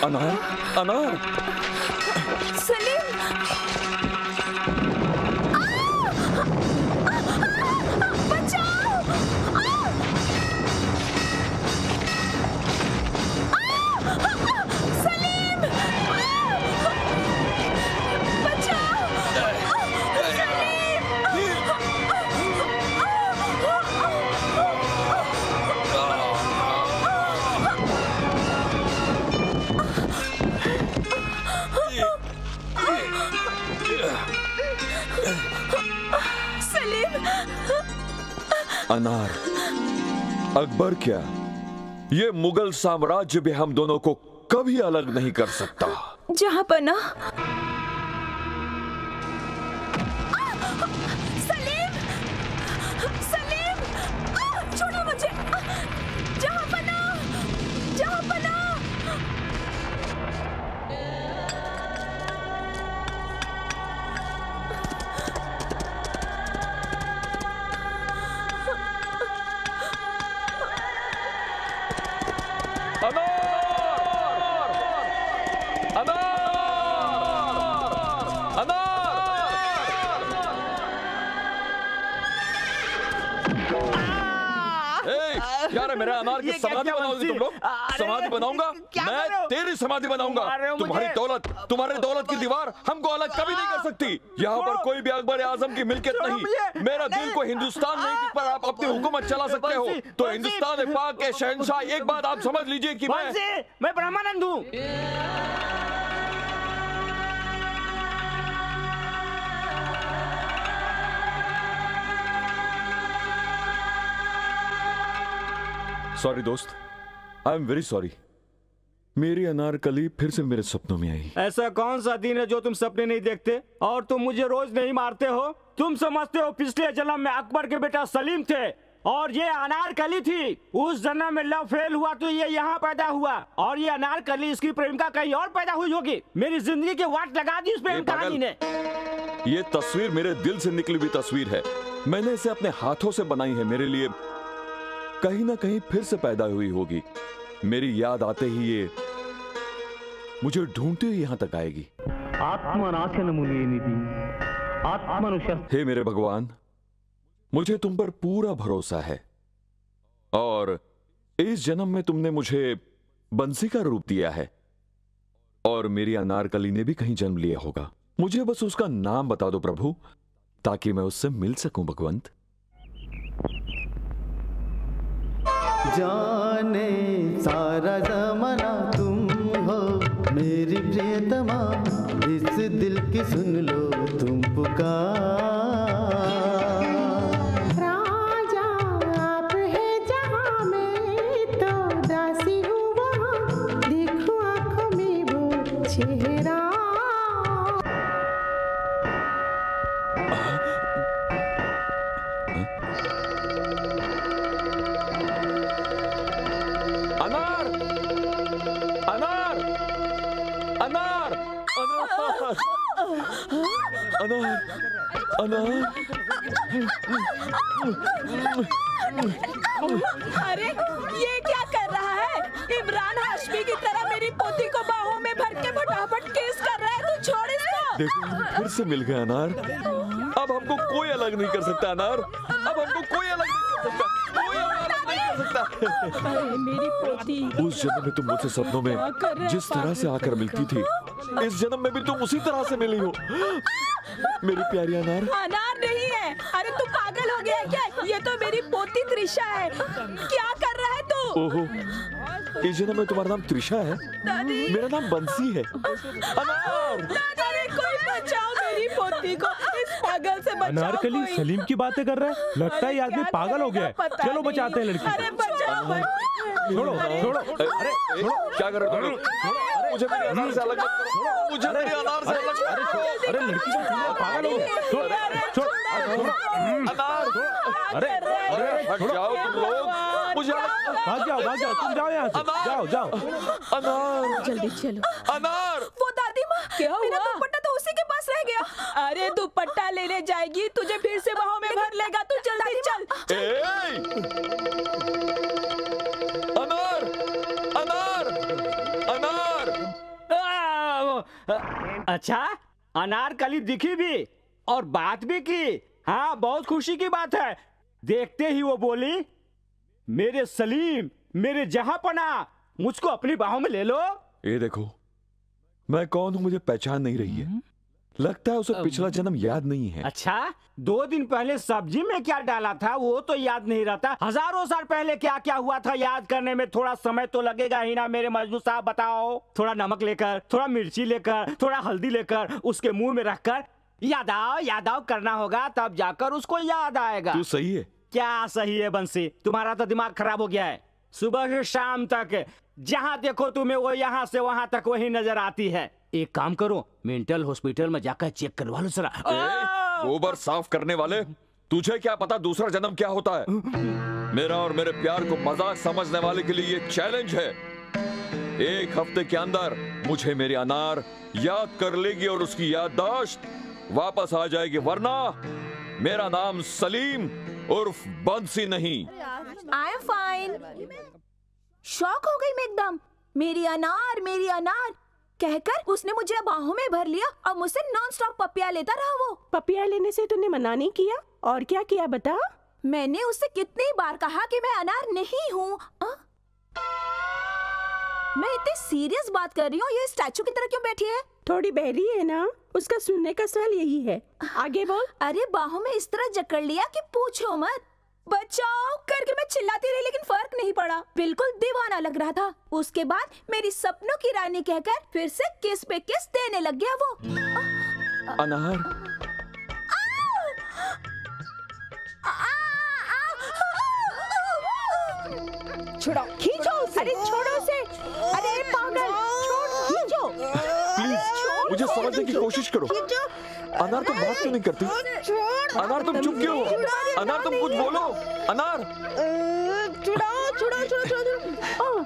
अनार, अनार। सलीम! बचाओ! सलीम! बचाओ! सलीम! अनार, अकबर क्या, ये मुगल साम्राज्य भी हम दोनों को कभी अलग नहीं कर सकता। जहां पना। सलीम! सलीम! छोड़ो मुझे! जहां पना! जहां पना! क्या रे मेरा अनार की समाधि बनाओगे तुम लोग? समाधि बनाऊंगा मैं, तेरी समाधि बनाऊंगा। तुम्हारे दौलत की दीवार हमको अलग कभी नहीं कर सकती। यहाँ पर कोई भी अकबर आजम की मिल्कियत नहीं। मेरा दिल को हिंदुस्तान नहीं जिस पर आप अपनी हुकूमत चला सकते हो। तो हिंदुस्तान पाक के शहंशाह, एक बात आप समझ लीजिए कि मैं ब्रह्मानंद हूँ। सॉरी दोस्त, आई एम वेरी सॉरी। मेरी अनारकली फिर से मेरे सपनों में आई। ऐसा कौन सा दिन है जो तुम सपने नहीं देखते और तुम मुझे रोज नहीं मारते हो? तुम समझते हो पिछले जन्म में अकबर के बेटा सलीम थे और ये अनारकली थी। उस जन्म में लव फेल हुआ तो ये यहाँ पैदा हुआ और ये अनारकली इसकी प्रेमिका कहीं और पैदा हुई होगी। मेरी जिंदगी के वाट लगा दी इस प्रेम कहानी ने। ये तस्वीर मेरे दिल से निकली हुई तस्वीर है। मैंने इसे अपने हाथों से बनाई है। मेरे लिए कहीं ना कहीं फिर से पैदा हुई होगी। मेरी याद आते ही ये मुझे ढूंढते हुए यहाँ तक आएगी। हे मेरे भगवान, मुझे तुम पर पूरा भरोसा है और इस जन्म में तुमने मुझे बंसी का रूप दिया है और मेरी अनारकली ने भी कहीं जन्म लिया होगा। मुझे बस उसका नाम बता दो प्रभु, ताकि मैं उससे मिल सकूं भगवंत। जाने सारा जमाना तुम हो मेरी प्रियतमा, इस दिल की सुन लो तुम पुकार। राजा आप है जहां में तो दासी हूँ वहाँ, देखो आँखों में वो चेहरा। अरे ये क्या कर रहा है? इमरान हाशमी की तरह मेरी पोती को बाहों में भर के फटाफट केस कर रहा है। तू छोड़ इसको। देखो फिर से मिल गया अनार। अब हमको कोई अलग नहीं कर सकता अनार। अब हमको कोई अलग नहीं कर सकता। कोई अलग नहीं कर सकता। अरे मेरी पोती। उस जन्म में तुम मुझसे सपनों में जिस तरह से आकर मिलती थी, इस जन्म में भी तुम उसी तरह से मिली हो मेरी प्यारी अनार। अनार नहीं है। अरे तू पागल हो गया है क्या? ये तो मेरी पोती त्रिशा है। क्या कर रहा है तू? ओहो, इस जन्म में तुम्हारा नाम त्रिशा है? मेरा नाम बंसी है। अनार! अरे कोई बचाओ मेरी पोती को, इस पागल से बचाओ। अनारकली सलीम की बातें कर रहा है। लगता है ये आदमी पागल हो गया है। चलो बचाते हैं लड़की। अरे बचाओ। छोड़ो छोड़ो। अरे क्या कर रहे हो? मुझे मेरे अनार से अलग मत करो। मुझे मेरे अनार से अलग मत करो। अरे लड़की को पागल हो गया। छोड़ छोड़ अनार। अरे हट जाओ तुम लोग। मुझे भाग जाओ, तुम जाओ यहाँ से, जाओ। अनार, जल्दी चलो। अनार। वो दादी माँ, क्या हुआ? मेरा दुपट्टा तो उसी के पास रह गया। अरे दुपट्टा लेने जाएगी, तुझे फिर से बाहों में भर लेगा। तू जल्दी चल। अनार, अनार, अनार। अच्छा, अनारकली दिखी भी और बात भी की। हाँ, बहुत खुशी की बात है। देखते ही वो बोली, मेरे सलीम, मेरे जहांपना, मुझको अपनी बाहों में ले लो। ये देखो, मैं कौन हूँ मुझे पहचान नहीं रही है। लगता है उसे पिछला जन्म याद नहीं है। अच्छा, 2 दिन पहले सब्जी में क्या डाला था वो तो याद नहीं रहता। हजारों साल पहले क्या क्या हुआ था याद करने में थोड़ा समय तो लगेगा ही ना मेरे मजनू साहब। बताओ, थोड़ा नमक लेकर, थोड़ा मिर्ची लेकर, थोड़ा हल्दी लेकर उसके मुंह में रखकर याद आओ करना होगा, तब जाकर उसको याद आएगा। तू सही है। क्या सही है बंसी, तुम्हारा तो दिमाग खराब हो गया है। सुबह से शाम तक जहाँ देखो तुम्हें वो यहाँ से वहाँ तक वही नजर आती है। एक काम करो, मेंटल हॉस्पिटल में जाकर चेक करवा लो जरा। गोबर साफ करने वाले, तुझे क्या पता दूसरा जन्म क्या होता है। मेरा और मेरे प्यार को मजाक समझने वाले के लिए ये चैलेंज है। 1 हफ्ते के अंदर मुझे मेरी अनार याद कर लेगी और उसकी याददाश्त वापस आ जाएगी, वरना मेरा नाम सलीम उर्फ बंसी नहीं। I am fine. शॉक हो गई मैं एकदम। मेरी अनार कहकर उसने मुझे बाहों में भर लिया और मुझसे नॉन स्टॉप पपिया लेता रहा। वो पपिया लेने से तूने मना नहीं किया? और क्या किया बता? मैंने उससे कितनी बार कहा कि मैं अनार नहीं हूँ। मैं इतनी सीरियस बात कर रही हूँ, ये स्टैचू की तरह क्यों बैठी है? थोड़ी बहरी है ना, उसका सुनने का सवाल यही है। आगे बोल। अरे बाहों में इस तरह जकड़ लिया कि पूछो मत। बचाओ करके मैं चिल्लाती रही लेकिन फर्क नहीं पड़ा। बिल्कुल दीवाना लग रहा था। उसके बाद मेरी सपनों की रानी कहकर फिर से किस पे किस देने लग गया वो। अनार, छोड़ो, खींचो उसे। अरे छोड़ो उसे। अरे पागल, छोड़, खींचो। प्लीज मुझे समझने की कोशिश करो। अनार तुम बात क्यों नहीं करती? अनार तुम चुप क्यों हो? अनार तुम कुछ बोलो। अनार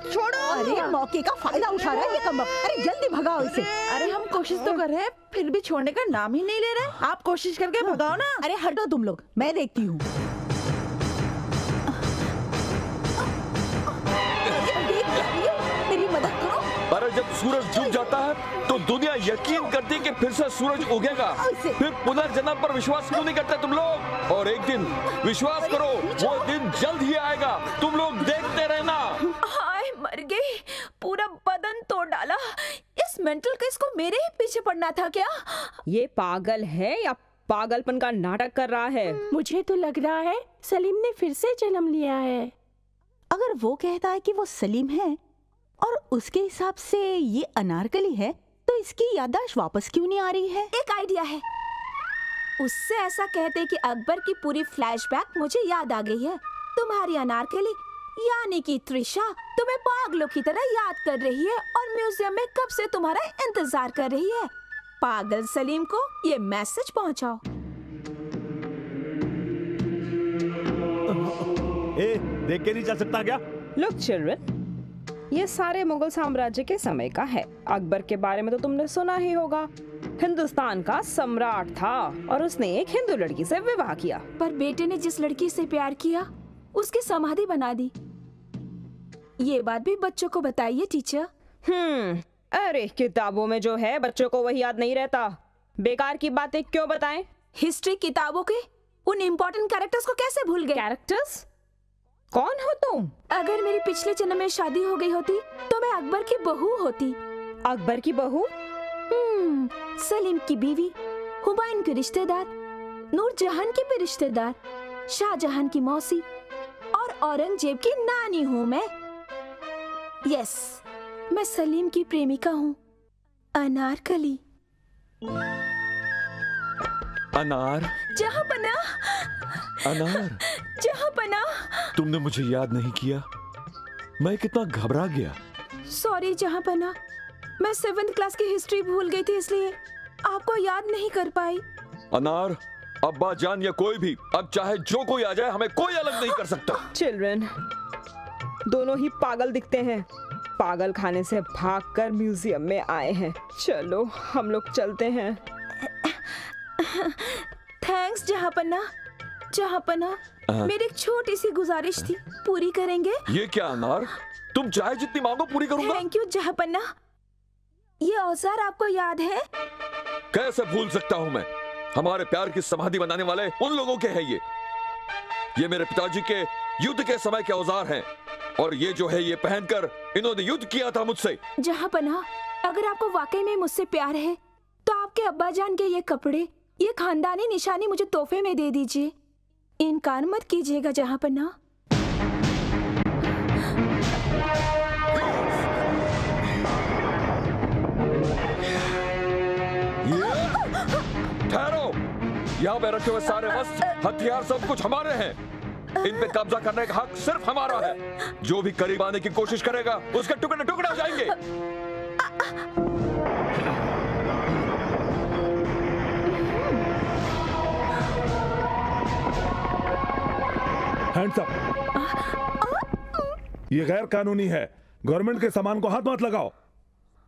छोड़ो। अरे मौके का फायदा उठा रहा है ये कमबख्त। अरे जल्दी भगाओ इसे। अरे हम कोशिश तो कर रहे हैं, फिर भी छोड़ने का नाम ही नहीं ले रहे। आप कोशिश करके भगाओ ना। अरे हटो तुम लोग, मैं देखती हूँ। मेरी मदद करो। अरे जब सूरज डूब जाता है तो दुनिया यकीन करती है कि फिर से सूरज उगेगा। फिर पुनर्जन्म पर विश्वास क्यों नहीं करते तुम लोग? और एक दिन विश्वास करो, वो दिन जल्द ही आएगा। तुम लोग देखते रहना। हाय मर गई, पूरा बदन तोड़ डाला। इस मेंटल केस को मेरे ही पीछे पड़ना था क्या? ये पागल है या पागलपन का नाटक कर रहा है? मुझे तो लग रहा है सलीम ने फिर से जन्म लिया है। अगर वो कहता है कि वो सलीम है और उसके हिसाब से ये अनारकली है, तो इसकी याददाश्त वापस क्यों नहीं आ रही है? एक आइडिया है। उससे ऐसा कहते कि अकबर की पूरी फ्लैशबैक मुझे याद आ गई है। तुम्हारी अनारकली यानी कि त्रिशा तुम्हें पागलों की तरह याद कर रही है और म्यूजियम में कब से तुम्हारा इंतजार कर रही है। पागल सलीम को ये मैसेज पहुंचाओ। देख के नहीं चल सकता क्या? लुक चिल्ड्रन, ये सारे मुगल साम्राज्य के समय का है। अकबर के बारे में तो तुमने सुना ही होगा। हिंदुस्तान का सम्राट था और उसने एक हिंदू लड़की से विवाह किया। पर बेटे ने जिस लड़की से प्यार किया उसकी समाधि बना दी। ये बात भी बच्चों को बताइए टीचर। अरे किताबों में जो है बच्चों को वही याद नहीं रहता। बेकार की बातें क्यों बताएं? हिस्ट्री किताबों के उन इम्पोर्टेंट कैरेक्टर्स को कैसे भूल गए? कैरेक्टर्स? कौन हो तुम? अगर मेरी पिछले जन्म में शादी हो गई होती तो मैं अकबर की बहू होती। अकबर की बहू? सलीम की बीवी, हुमायूं के रिश्तेदार, नूरजहां की भी रिश्तेदार, शाहजहां की मौसी और औरंगजेब की नानी हूँ मैं। यस, मैं सलीम की प्रेमिका हूँ, अनारकली। अनार, जहांपना, अनार, जहांपना। तुमने मुझे याद नहीं किया। मैं कितना घबरा गया। सॉरी जहांपना, मैं 7th क्लास की हिस्ट्री भूल गई थी इसलिए आपको याद नहीं कर पाई। अनार, अब्बा जान या कोई भी, अब चाहे जो कोई आ जाए हमें कोई अलग नहीं कर सकता। चिल्ड्रन, दोनों ही पागल दिखते हैं। पागल खाने से भागकर म्यूजियम में आए हैं। चलो हम लोग चलते हैं। थैंक्स जहाँपन्ना। जहाँपन्ना, मेरी एक छोटी सी गुजारिश थी, पूरी करेंगे? ये क्या अनार, तुम चाहे जितनी मांगो पूरी करूंगा। थैंक यू जहाँपन्ना। ये औजार आपको याद है? कैसे भूल सकता हूँ मैं, हमारे प्यार की समाधि बनाने वाले उन लोगों के हैं ये मेरे पिताजी के युद्ध के समय के औजार हैं, और ये जो है ये पहनकर इन्होंने युद्ध किया था मुझसे। जहाँपन्ना, अगर आपको वाकई में मुझसे प्यार है तो आपके अब्बाजान के ये कपड़े, ये खानदानी निशानी मुझे तोहफे में दे दीजिए। इनकार मत कीजिएगा जहाँपन्ना। ठहरो, यहाँ पे रखे हुए सारे वस्त्र, हथियार, सब कुछ हमारे हैं। इन पे कब्जा करने का हक सिर्फ हमारा है। जो भी करीब आने की कोशिश करेगा उसके टुकड़े टुकड़े हो जाएंगे। Hands up. ये गैर कानूनी है। गवर्नमेंट के सामान को हाथ मत लगाओ।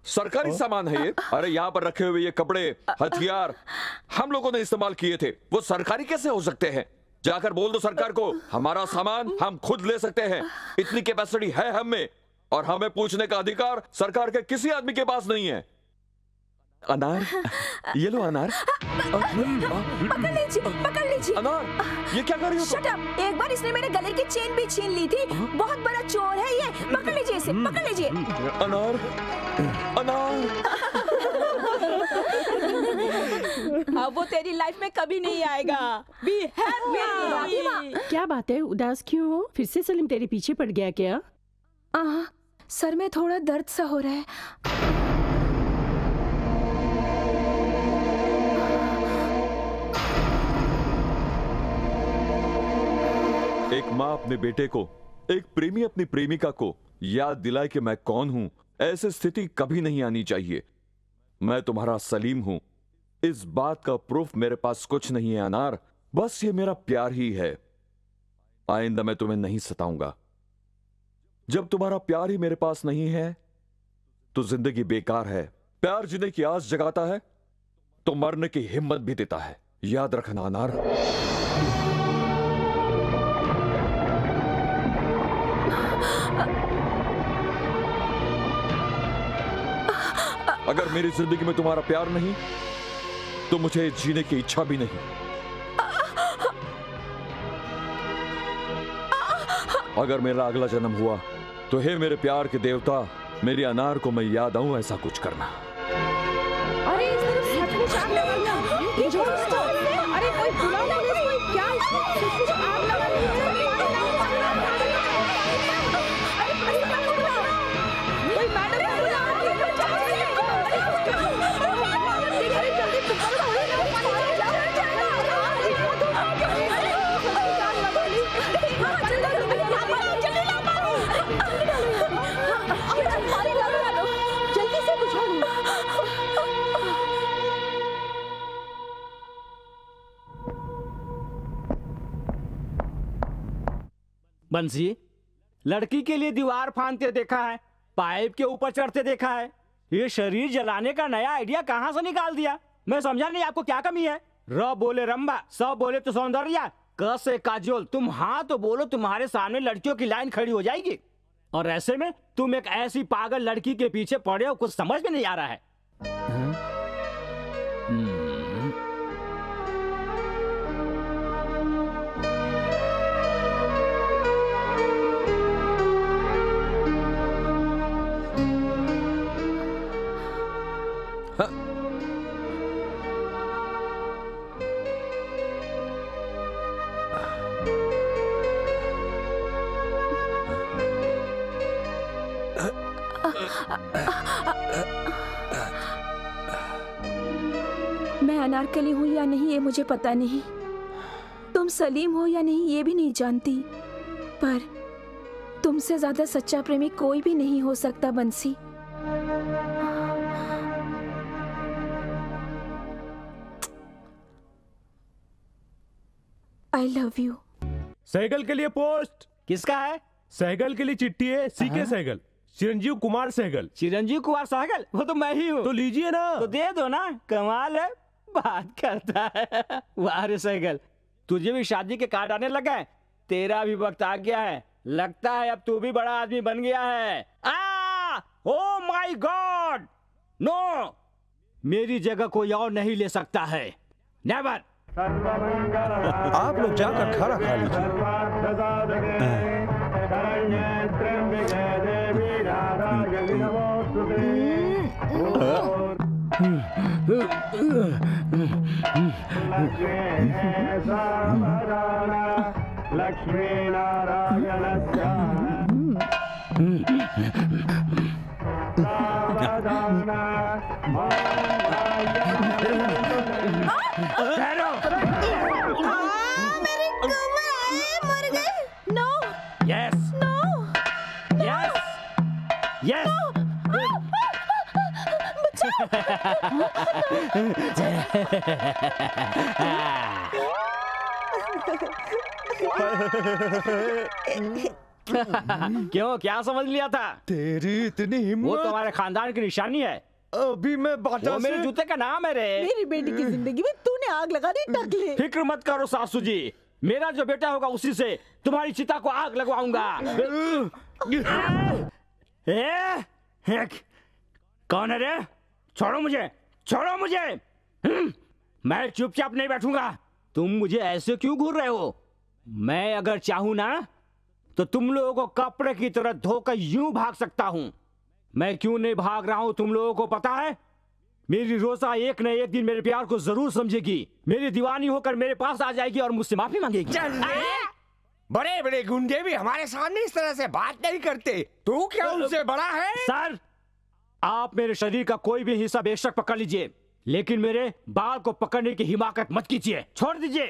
सरकारी सामान है ये। अरे यहाँ पर रखे हुए ये कपड़े, हथियार हम लोगों ने इस्तेमाल किए थे, वो सरकारी कैसे हो सकते हैं? जाकर बोल दो सरकार को, हमारा सामान हम खुद ले सकते हैं, इतनी कैपेसिटी है हम में, और हमें पूछने का अधिकार सरकार के किसी आदमी के पास नहीं है। अनार, ये लो अनार। पकड़ लीजिए। अनार, ये क्या कर रही हो तुम? Shut up. एक बार इसने मेरे गले की चेन भी छीन ली थी। बहुत बड़ा चोर है ये। पकड़ लीजिए इसे, पकड़ लीजिए। अनार, अब वो तेरी लाइफ में कभी नहीं आएगा। Be happy. क्या बात है, उदास क्यों हो? फिर से सलीम तेरे पीछे पड़ गया क्या? सर में थोड़ा दर्द सा हो रहा है। एक माँ अपने बेटे को, एक प्रेमी अपनी प्रेमिका को याद दिलाए कि मैं कौन हूं, ऐसी स्थिति कभी नहीं आनी चाहिए। मैं तुम्हारा सलीम हूं। इस बात का प्रूफ मेरे पास कुछ नहीं है अनार, बस ये मेरा प्यार ही है। आइंदा मैं तुम्हें नहीं सताऊंगा। जब तुम्हारा प्यार ही मेरे पास नहीं है तो जिंदगी बेकार है। प्यार जीने की आस जगाता है तो मरने की हिम्मत भी देता है। याद रखना अनार। अगर मेरी जिंदगी में तुम्हारा प्यार नहीं तो मुझे जीने की इच्छा भी नहीं। अगर मेरा अगला जन्म हुआ तो हे मेरे प्यार के देवता, मेरी अनार को मैं याद आऊं ऐसा कुछ करना। अरे सचमुच आग लगा दी। ये छोड़ो इसको। अरे कोई बुलाओ ना इसको। क्या सचमुच आग लगा दी है? कोई मैडम को बुलाओ। अरे जल्दी पकड़ो। जल्दी से बुझाओ। बंसी, लड़की के लिए दीवार फांदते देखा है, पाइप के ऊपर चढ़ते देखा है। ये शरीर जलाने का नया आइडिया कहाँ से निकाल दिया? मैं समझा नहीं आपको क्या कमी है। र बोले रंबा, सब बोले तो सौंदर्या, क से काजोल। तुम हाँ तो बोलो, तुम्हारे सामने लड़कियों की लाइन खड़ी हो जाएगी। और ऐसे में तुम एक ऐसी पागल लड़की के पीछे पड़े हो, कुछ समझ में नहीं आ रहा है। मैं अनारकली हूँ या नहीं ये मुझे पता नहीं, तुम सलीम हो या नहीं ये भी नहीं जानती, पर तुमसे ज्यादा सच्चा प्रेमी कोई भी नहीं हो सकता बंसी। I love you. साइकिल के लिए पोस्ट किसका है? सहगल के लिए चिट्ठी है, सीके सहगल, चिरंजीव कुमार सहगल। चिरंजीव कुमार सहगल? वो तो मैं ही हूँ। तो लीजिए ना। तो दे दो ना, कमाल है, बात करता है। वाह रे सहगल, तुझे भी शादी के कार्ड आने लगा है, तेरा भी वक्त आ गया है, लगता है अब तू भी बड़ा आदमी बन गया है। ओ माय गॉड, नो, मेरी जगह कोई और नहीं ले सकता है, नेवर। आप लोग जाकर खाना खा लीजिए। लक्ष्मी नारायण मेरी कमर आए, मर गए। No, yes, no, yes, yes. क्यों, क्या समझ लिया था? तेरी इतनी हिम्मत। वो तुम्हारे खानदान की निशानी है। अभी मैं बाटा वो मेरे जूते का नाम है रे। मेरी बेटी की जिंदगी में तूने आग लगा दी, टकले। फिक्र मत करो सासू जी, मेरा जो बेटा होगा उसी से तुम्हारी चिता को आग लगवाऊंगा। कौन है रे? छोड़ो मुझे, छोड़ो मुझे। मैं चुपचाप नहीं बैठूंगा। तुम मुझे ऐसे क्यों घूर रहे हो? मैं अगर चाहूं ना तो तुम लोगों को कपड़े की तरह धोकर यूं भाग सकता हूं। मैं क्यों नहीं भाग रहा हूं तुम लोगों को पता है? मेरी रोजा एक न एक दिन मेरे प्यार को जरूर समझेगी, मेरी दीवानी होकर मेरे पास आ जाएगी और मुझसे माफी मांगेगी। बड़े बड़े गुंडे भी हमारे सामने इस तरह से बात नहीं करते। तू क्या उनसे बड़ा है? सर, आप मेरे शरीर का कोई भी हिस्सा बेशक पकड़ लीजिए, लेकिन मेरे बाल को पकड़ने की हिमाकत मत कीजिए, छोड़ दीजिए।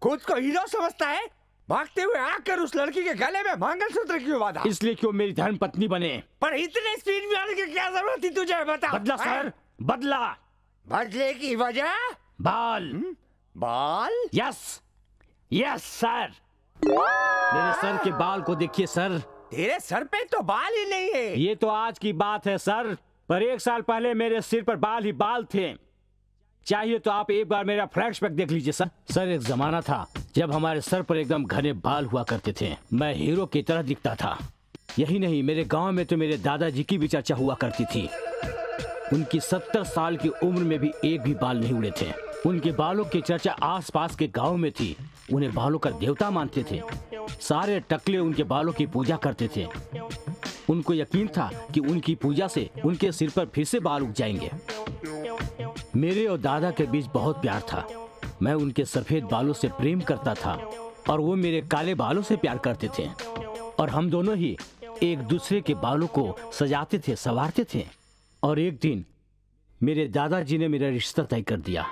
खुद को हीरो समझता है, भागते हुए आकर उस लड़की के गले में मंगलसूत्र क्यों बांधा? इसलिए क्यों मेरी धर्म पत्नी बने। पर इतने स्पीड में आने की क्या जरूरत थी तुझे, बता। बदला सर, बदला। बदले की वजह? बाल। बाल? Yes, yes sir. मेरे सर के बाल को देखिए सर। तेरे सर पे तो बाल ही नहीं है। ये तो आज की बात है सर, पर 1 साल पहले मेरे सिर पर बाल ही बाल थे। चाहिए तो आप एक बार मेरा फ्लैशबैक देख लीजिए सर। सर, एक जमाना था जब हमारे सर पर एकदम घने बाल हुआ करते थे, मैं हीरो की तरह दिखता था। यही नहीं, मेरे गांव में तो मेरे दादाजी की भी चर्चा हुआ करती थी। उनकी 70 साल की उम्र में भी एक भी बाल नहीं उड़े थे। उनके बालों की चर्चा आसपास के गांव में थी। उन्हें बालों का देवता मानते थे। सारे टकले उनके बालों की पूजा करते थे। उनको यकीन था कि उनकी पूजा से उनके सिर पर फिर से बाल उग जाएंगे। मेरे और दादा के बीच बहुत प्यार था। मैं उनके सफेद बालों से प्रेम करता था और वो मेरे काले बालों से प्यार करते थे, और हम दोनों ही एक दूसरे के बालों को सजाते थे, संवारते थे। और एक दिन मेरे दादाजी ने मेरा रिश्ता तय कर दिया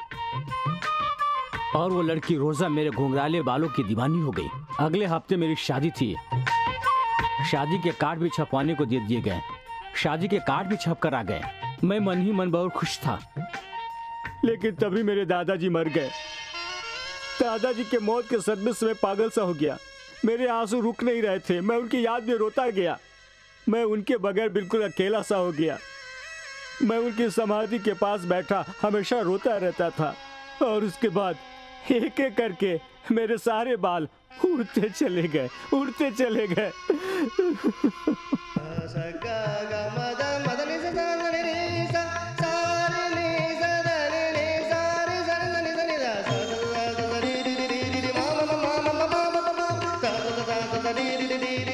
और वो लड़की रोजा मेरे घुंघराले बालों की दीवानी हो गई। अगले हफ्ते मेरी शादी थी। शादी के कार्ड भी छपवाने को दे दिए गए। शादी के कार्ड भी छप कर आ गए। मैं मन ही मन बहुत खुश था, लेकिन तभी मेरे दादाजी मर गए। दादाजी के मौत के सदमे से मैं पागल सा हो गया। मेरे आंसू रुक नहीं रहे थे। मैं उनकी याद में रोता गया। मैं उनके बगैर बिल्कुल अकेला सा हो गया। मैं उनकी समाधि के पास बैठा हमेशा रोता रहता था, और उसके बाद एक एक करके मेरे सारे बाल उड़ते चले गए, उड़ते चले गए।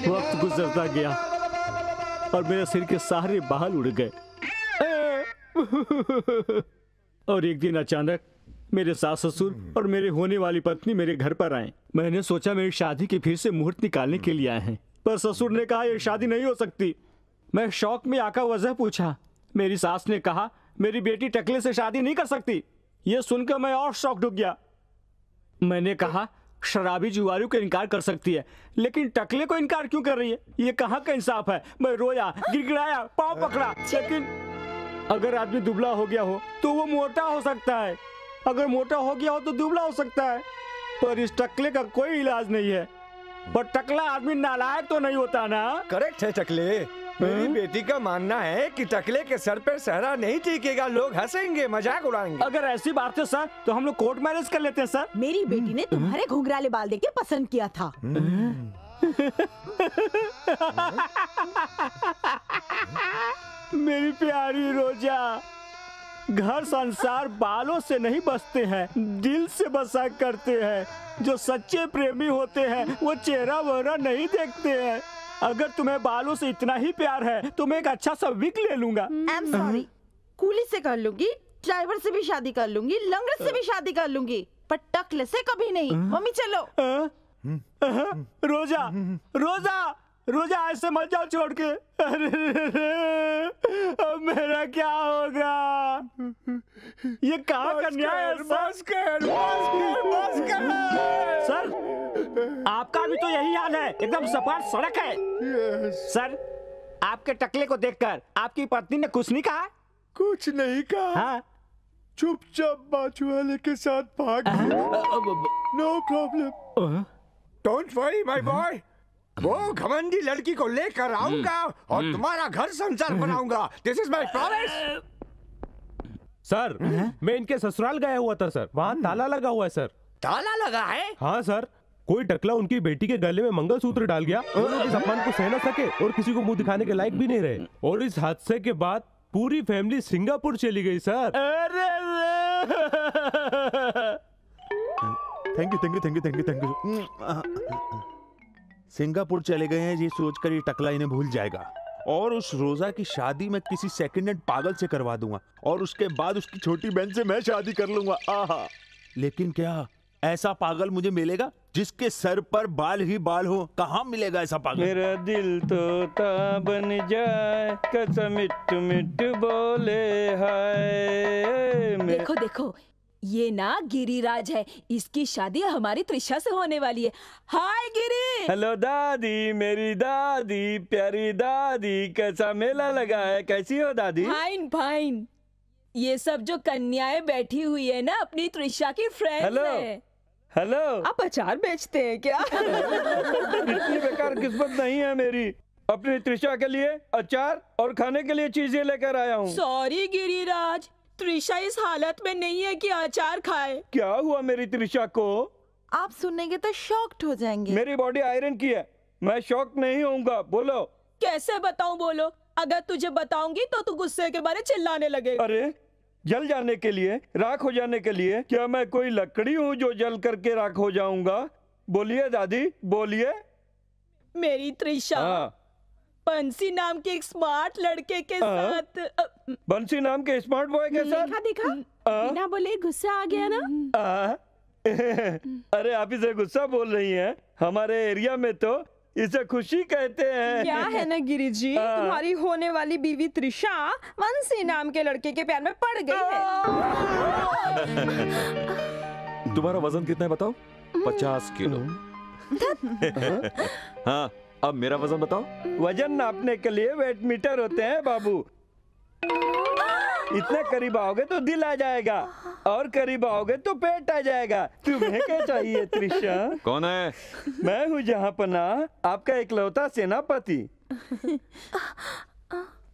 वक्त गुजरता गया और मेरे सिर के सारे बाल उड़ गए। और एक दिन अचानक मेरे सास ससुर और मेरे होने वाली पत्नी मेरे घर पर आए। मैंने सोचा मेरी शादी की फिर से मुहूर्त निकालने के लिए आए हैं, पर ससुर ने कहा यह शादी नहीं हो सकती। मैं शौक में आकर वजह पूछा। मेरी सास ने कहा मेरी बेटी टकले से शादी नहीं कर सकती। यह सुनकर मैं और शौक डूब गया। मैंने कहा शराबी जुआरी को इनकार कर सकती है, लेकिन टकले को इनकार क्यों कर रही है? ये कहाँ का इंसाफ है? मैं रोया, गिड़गिड़ाया, पाँव पकड़ा। लेकिन अगर आदमी दुबला हो गया हो तो वो मोटा हो सकता है, अगर मोटा हो गया हो तो दुबला हो सकता है, पर इस टकले का कोई इलाज नहीं है। पर टकला आदमी नालायक तो नहीं होता ना। करेक्ट है टकले। मेरी बेटी का मानना है कि टकले के सर पर सहरा नहीं टिकेगा, लोग हंसेंगे, मजाक उड़ाएंगे। अगर ऐसी बात है सर तो हम लोग कोर्ट मैरिज कर लेते हैं सर। मेरी बेटी ने तुम्हारे घुंघराले बाल देख के पसंद किया था। मेरी प्यारी रोजा, घर संसार बालों से नहीं बसते हैं, दिल से बसा करते हैं। जो सच्चे प्रेमी होते हैं वो चेहरा वहरा नहीं देखते हैं। अगर तुम्हें बालों से इतना ही प्यार है तो मैं एक अच्छा सा विग ले लूंगा। आई एम सॉरी, कूली से कर लूंगी, ड्राइवर से भी शादी कर लूंगी, लंगड़ से भी शादी कर लूंगी, पर टकले से कभी नहीं। मम्मी चलो। रोजा रोजा रोजा, ऐसे मत जाओ छोड़ के। अरे अब मेरा क्या होगा? ये कहाँ का न्याय है सर? आपका भी तो यही हाल है, एकदम सपाट सड़क है। सर, आपके टकले को देखकर आपकी पत्नी ने कुछ नहीं कहा? कुछ नहीं कहा। हाँ? चुपचाप बाजू वाले के साथ भाग। No problem, don't worry my boy. वो घमंडी लड़की को लेकर आऊंगा और तुम्हारा घर संसार बनाऊंगा। This is my promise. Sir, मैं इनके ससुराल गया हुआ था सर, वहाँ ताला लगा हुआ है सर। ताला लगा है? हाँ सर, कोई टकला उनकी बेटी के गले में मंगलसूत्र डाल गया। वो लोग इस अपमान को सह न सके और किसी को मुंह दिखाने के लायक भी नहीं रहे। और इस हादसे के बाद पूरी फैमिली सिंगापुर चली गई sir. Thank you thank you thank you thank you thank you. Singapore चले गए हैं ये सोचकर ये टकला इन्हें भूल जाएगा, और उस रोजा की शादी मैं किसी सेकंड हैंड पागल से करवा दूंगा, और उसके बाद उसकी छोटी बहन से मैं शादी कर लूंगा। आहा, लेकिन क्या ऐसा पागल मुझे मिलेगा जिसके सर पर बाल ही बाल हो? कहाँ मिलेगा ऐसा पागल? मेरा दिल तोता बन जाए, कसम मिट्टू मिट्टू बोले हाय। देखो देखो, ये ना गिरिराज है, इसकी शादी हमारी त्रिशा से होने वाली है। हाय गिरी। हेलो दादी, मेरी दादी, प्यारी दादी, कैसा मेला लगा है? कैसी हो दादी? Fine fine. ये सब जो कन्याएं बैठी हुई है ना, अपनी त्रिशा की फ्रेंड्स है। हेलो, आप अचार बेचते हैं क्या? इतनी बेकार किस्मत नहीं है मेरी। अपनी त्रिशा के लिए अचार और खाने के लिए चीजें लेकर आया हूँ। सॉरी गिरिराज, त्रिशा इस हालत में नहीं है कि अचार खाए। क्या हुआ मेरी त्रिशा को? आप सुनेंगे तो शॉक्ड हो जाएंगे। मेरी बॉडी आयरन की है, मैं शॉक नहीं होऊंगा। बोलो। कैसे बताऊं? बोलो। अगर तुझे बताऊंगी तो तू गुस्से के बारे चिल्लाने लगेगा। अरे, जल जाने के लिए, राख हो जाने के लिए क्या मैं कोई लकड़ी हूँ जो जल करके राख हो जाऊंगा? बोलिए दादी, बोलिए। मेरी त्रिशा बंसी नाम के एक स्मार्ट लड़के के साथ। बंसी नाम के स्मार्ट बॉय के साथ? देखा देखा, बिना बोले गुस्सा आ गया ना। अरे आप इसे गुस्सा बोल रही हैं? हमारे एरिया में तो इसे खुशी कहते हैं। क्या है ना गिरी जी, तुम्हारी होने वाली बीवी त्रिशा वंशी नाम के लड़के के प्यार में पड़ गई है। तुम्हारा वजन कितना है बताओ? 50 किलो। हाँ, अब मेरा वजन बताओ। वजन नापने के लिए वेट मीटर होते हैं बाबू। इतने करीब आओगे तो दिल आ जाएगा, और करीब आओगे तो पेट आ जाएगा। तुम्हें क्या चाहिए त्रिशा? कौन है? मैं हूँ जहाँपना, आपका इकलौता सेनापति।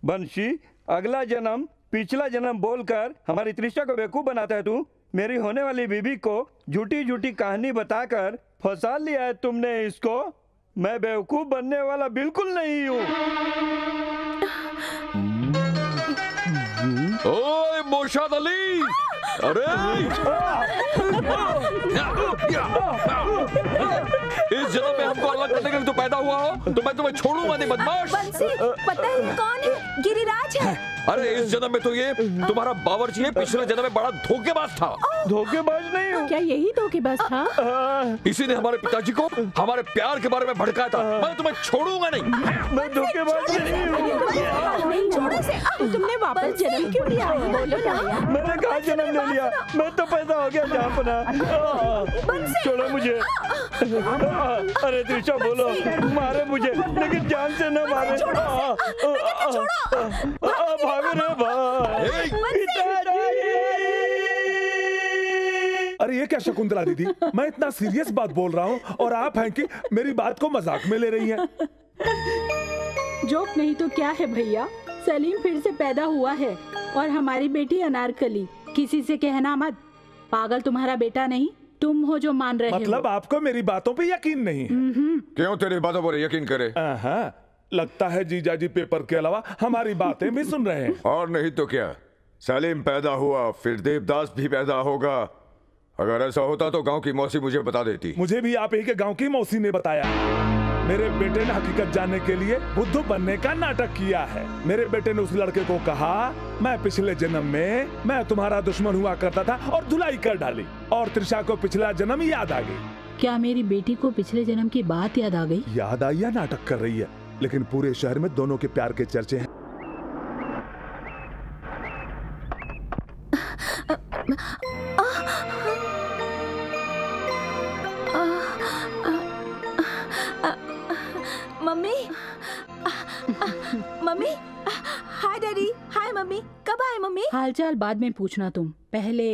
बंशी, अगला जन्म पिछला जन्म बोलकर हमारी त्रिशा को बेवकूफ बनाता है तू। मेरी होने वाली बीबी को झूठी झूठी कहानी बताकर फंसा लिया है तुमने इसको। मैं बेवकूफ बनने वाला बिल्कुल नहीं हूँ। ओए मोशाद अली, अरे इस जन्म में हमको अलग करने के लिए तो पैदा हुआ हो तो मैं तुम्हें छोड़ूंगा नहीं बदमाश। बंसी, पता है कौन है? गिरिराज है। अरे इस जन्म में तो ये तुम्हारा बावर्ची है, पिछले जन्म में बड़ा धोखेबाज था। धोखेबाज नहीं हूँ। क्या यही धोखेबाज था? इसी ने हमारे पिताजी को हमारे प्यार के बारे में भड़काया था। मैं तुम्हें छोड़ूंगा नहीं। मैं धोखेबाज नहीं हूँ। छोड़ो से। तुमने वापस जन्म क्यों लिया? बोलो ना। मैंने कहा जन्म ले लिया, मैं तो पैदा हो गया जहाँपना। छोड़ो मुझे। अरे त्रिशा बोलो, मारे मुझे लेकिन जान से न मारे। भागो रे भाई। अरे अरे ये क्या शकुंतला दीदी, मैं इतना सीरियस बात बोल रहा हूँ और आप हैं कि मेरी बात को मजाक में ले रही हैं। जोक नहीं तो क्या है भैया, सलीम फिर से पैदा हुआ है और हमारी बेटी अनारकली। किसी से कहना मत, पागल तुम्हारा बेटा नहीं, तुम हो जो मान रहे हो। मतलब आपको मेरी बातों पे यकीन नहीं है? क्यों तेरी बातों पर यकीन करे? लगता है जीजा जी पेपर के अलावा हमारी बातें भी सुन रहे हैं। और नहीं तो क्या, सलीम पैदा हुआ फिर देवदास भी पैदा होगा। अगर ऐसा होता तो गांव की मौसी मुझे बता देती। मुझे भी आप ही के गांव की मौसी ने बताया। मेरे बेटे ने हकीकत जानने के लिए बुद्धू बनने का नाटक किया है। मेरे बेटे ने उस लड़के को कहा, मैं पिछले जन्म में मैं तुम्हारा दुश्मन हुआ करता था और धुलाई कर डाली, और त्रिशा को पिछला जन्म याद आ गई। क्या मेरी बेटी को पिछले जन्म की बात याद आ गई? याद आई या नाटक कर रही है? लेकिन पूरे शहर में दोनों के प्यार के चर्चे हैं। मम्मी, मम्मी, हाय डैडी, हाय मम्मी, कब आए मम्मी? हालचाल बाद में पूछना, तुम पहले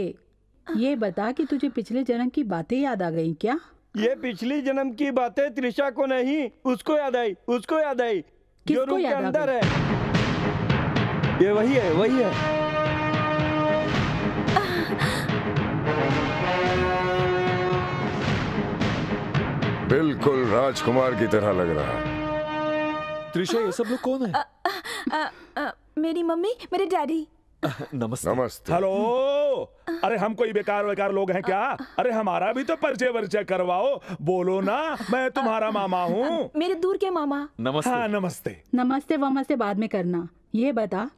ये बता कि तुझे पिछले जन्म की बातें याद आ गई क्या? ये पिछली जन्म की बातें त्रिशा को नहीं, उसको याद आई, उसको याद आई, जो रूम के अंदर है। ये वही है, वही है। बिल्कुल राजकुमार की तरह लग रहा है। त्रिशा, ये सब लोग कौन है? मेरी मम्मी, मेरे डैडी। नमस्ते। नमस्ते। हेलो, अरे हम कोई बेकार लोग हैं क्या? अरे हमारा भी तो परिचय करवाओ। बोलो ना, मैं तुम्हारा मामा हूँ। मेरे दूर के मामा। नमस्ते। हाँ, नमस्ते। नमस्ते वमस्ते बाद में करना। ये बता,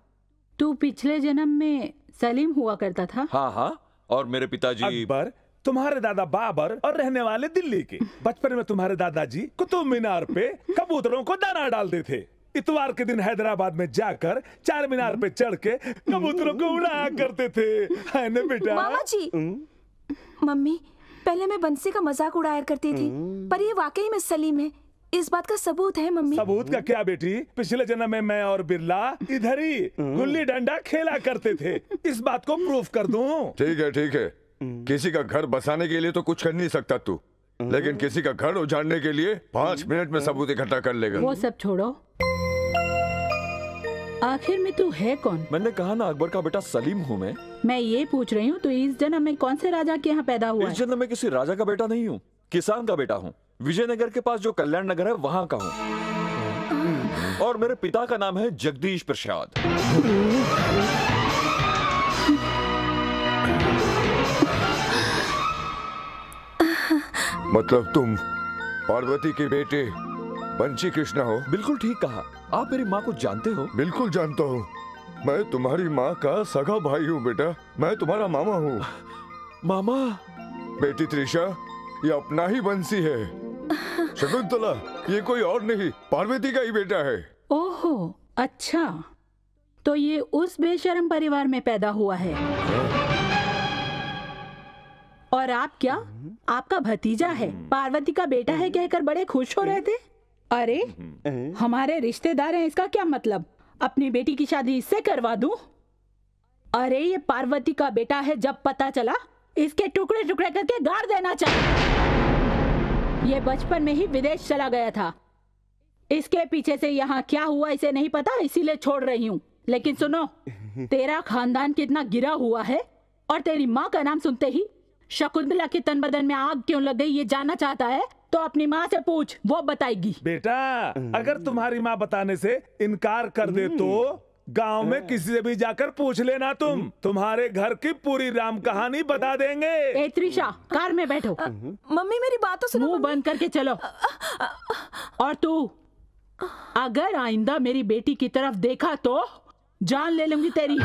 तू पिछले जन्म में सलीम हुआ करता था? हाँ, और मेरे पिताजी अकबर, तुम्हारे दादा बाबर और रहने वाले दिल्ली के। बचपन में तुम्हारे दादाजी कुतुब मीनार पे कबूतरों को दाना डालते थे। इतवार के दिन हैदराबाद में जाकर चार मीनार पे चढ़ के कबूतरों को उड़ाया करते थे, है ना बेटा? मामा जी, मम्मी, पहले मैं बंसी का मजाक उड़ाया करती थी, पर ये वाकई में सलीम है। इस बात का सबूत है मम्मी। सबूत का क्या बेटी? पिछले जन्म में मैं और बिरला इधर ही गुल्ली डंडा खेला करते थे। इस बात को प्रूफ कर दूं? ठीक है। किसी का घर बसाने के लिए तो कुछ कर नहीं सकता तू, लेकिन किसी का घर उजाड़ने के लिए 5 मिनट में सबूत इकट्ठा कर लेगा। वो सब छोड़ो, आखिर में तू है कौन? मैंने कहा ना, अकबर का बेटा सलीम हूँ मैं। मैं ये पूछ रही हूँ, तो इस जन्म में कौन से राजा के यहाँ पैदा हुआ है? इस जन्म में किसी राजा का बेटा नहीं हूँ, किसान का बेटा हूँ। विजयनगर के पास जो कल्याण नगर है वहाँ का हूँ। और मेरे पिता का नाम है जगदीश प्रसाद। मतलब तुम पार्वती के बेटे बंशी कृष्णा हो? बिल्कुल ठीक कहा। आप मेरी माँ को जानते हो? बिल्कुल जानता हूँ। मैं तुम्हारी माँ का सगा भाई हूँ बेटा। मैं तुम्हारा मामा हूँ। मामा? बेटी त्रिशा, ये अपना ही बंसी है। शकुंतला, ये कोई और नहीं, पार्वती का ही बेटा है। ओहो, अच्छा, तो ये उस बेशर्म परिवार में पैदा हुआ है। और आप क्या, आपका भतीजा है, पार्वती का बेटा है कहकर बड़े खुश हो रहे थे? अरे हमारे रिश्तेदार हैं, इसका क्या मतलब? अपनी बेटी की शादी इससे करवा दूं? अरे ये पार्वती का बेटा है, जब पता चला इसके टुकड़े टुकड़े करके गाड़ देना चाहिए। ये बचपन में ही विदेश चला गया था। इसके पीछे से यहाँ क्या हुआ इसे नहीं पता, इसीलिए छोड़ रही हूँ। लेकिन सुनो, तेरा खानदान कितना गिरा हुआ है, और तेरी माँ का नाम सुनते ही शकुंतला के तन बदन में आग क्यों लग गई ये जानना चाहता है तो अपनी माँ से पूछ, वो बताएगी। बेटा, अगर तुम्हारी माँ बताने से इनकार कर दे तो गांव में किसी से भी जाकर पूछ लेना। तुम्हारे घर की पूरी राम कहानी बता देंगे। ए त्रिशा, कार में बैठो। मम्मी मेरी बात तो सुनो। मुंह बंद करके चलो। और तू, अगर आइंदा मेरी बेटी की तरफ देखा तो जान ले लूंगी तेरी।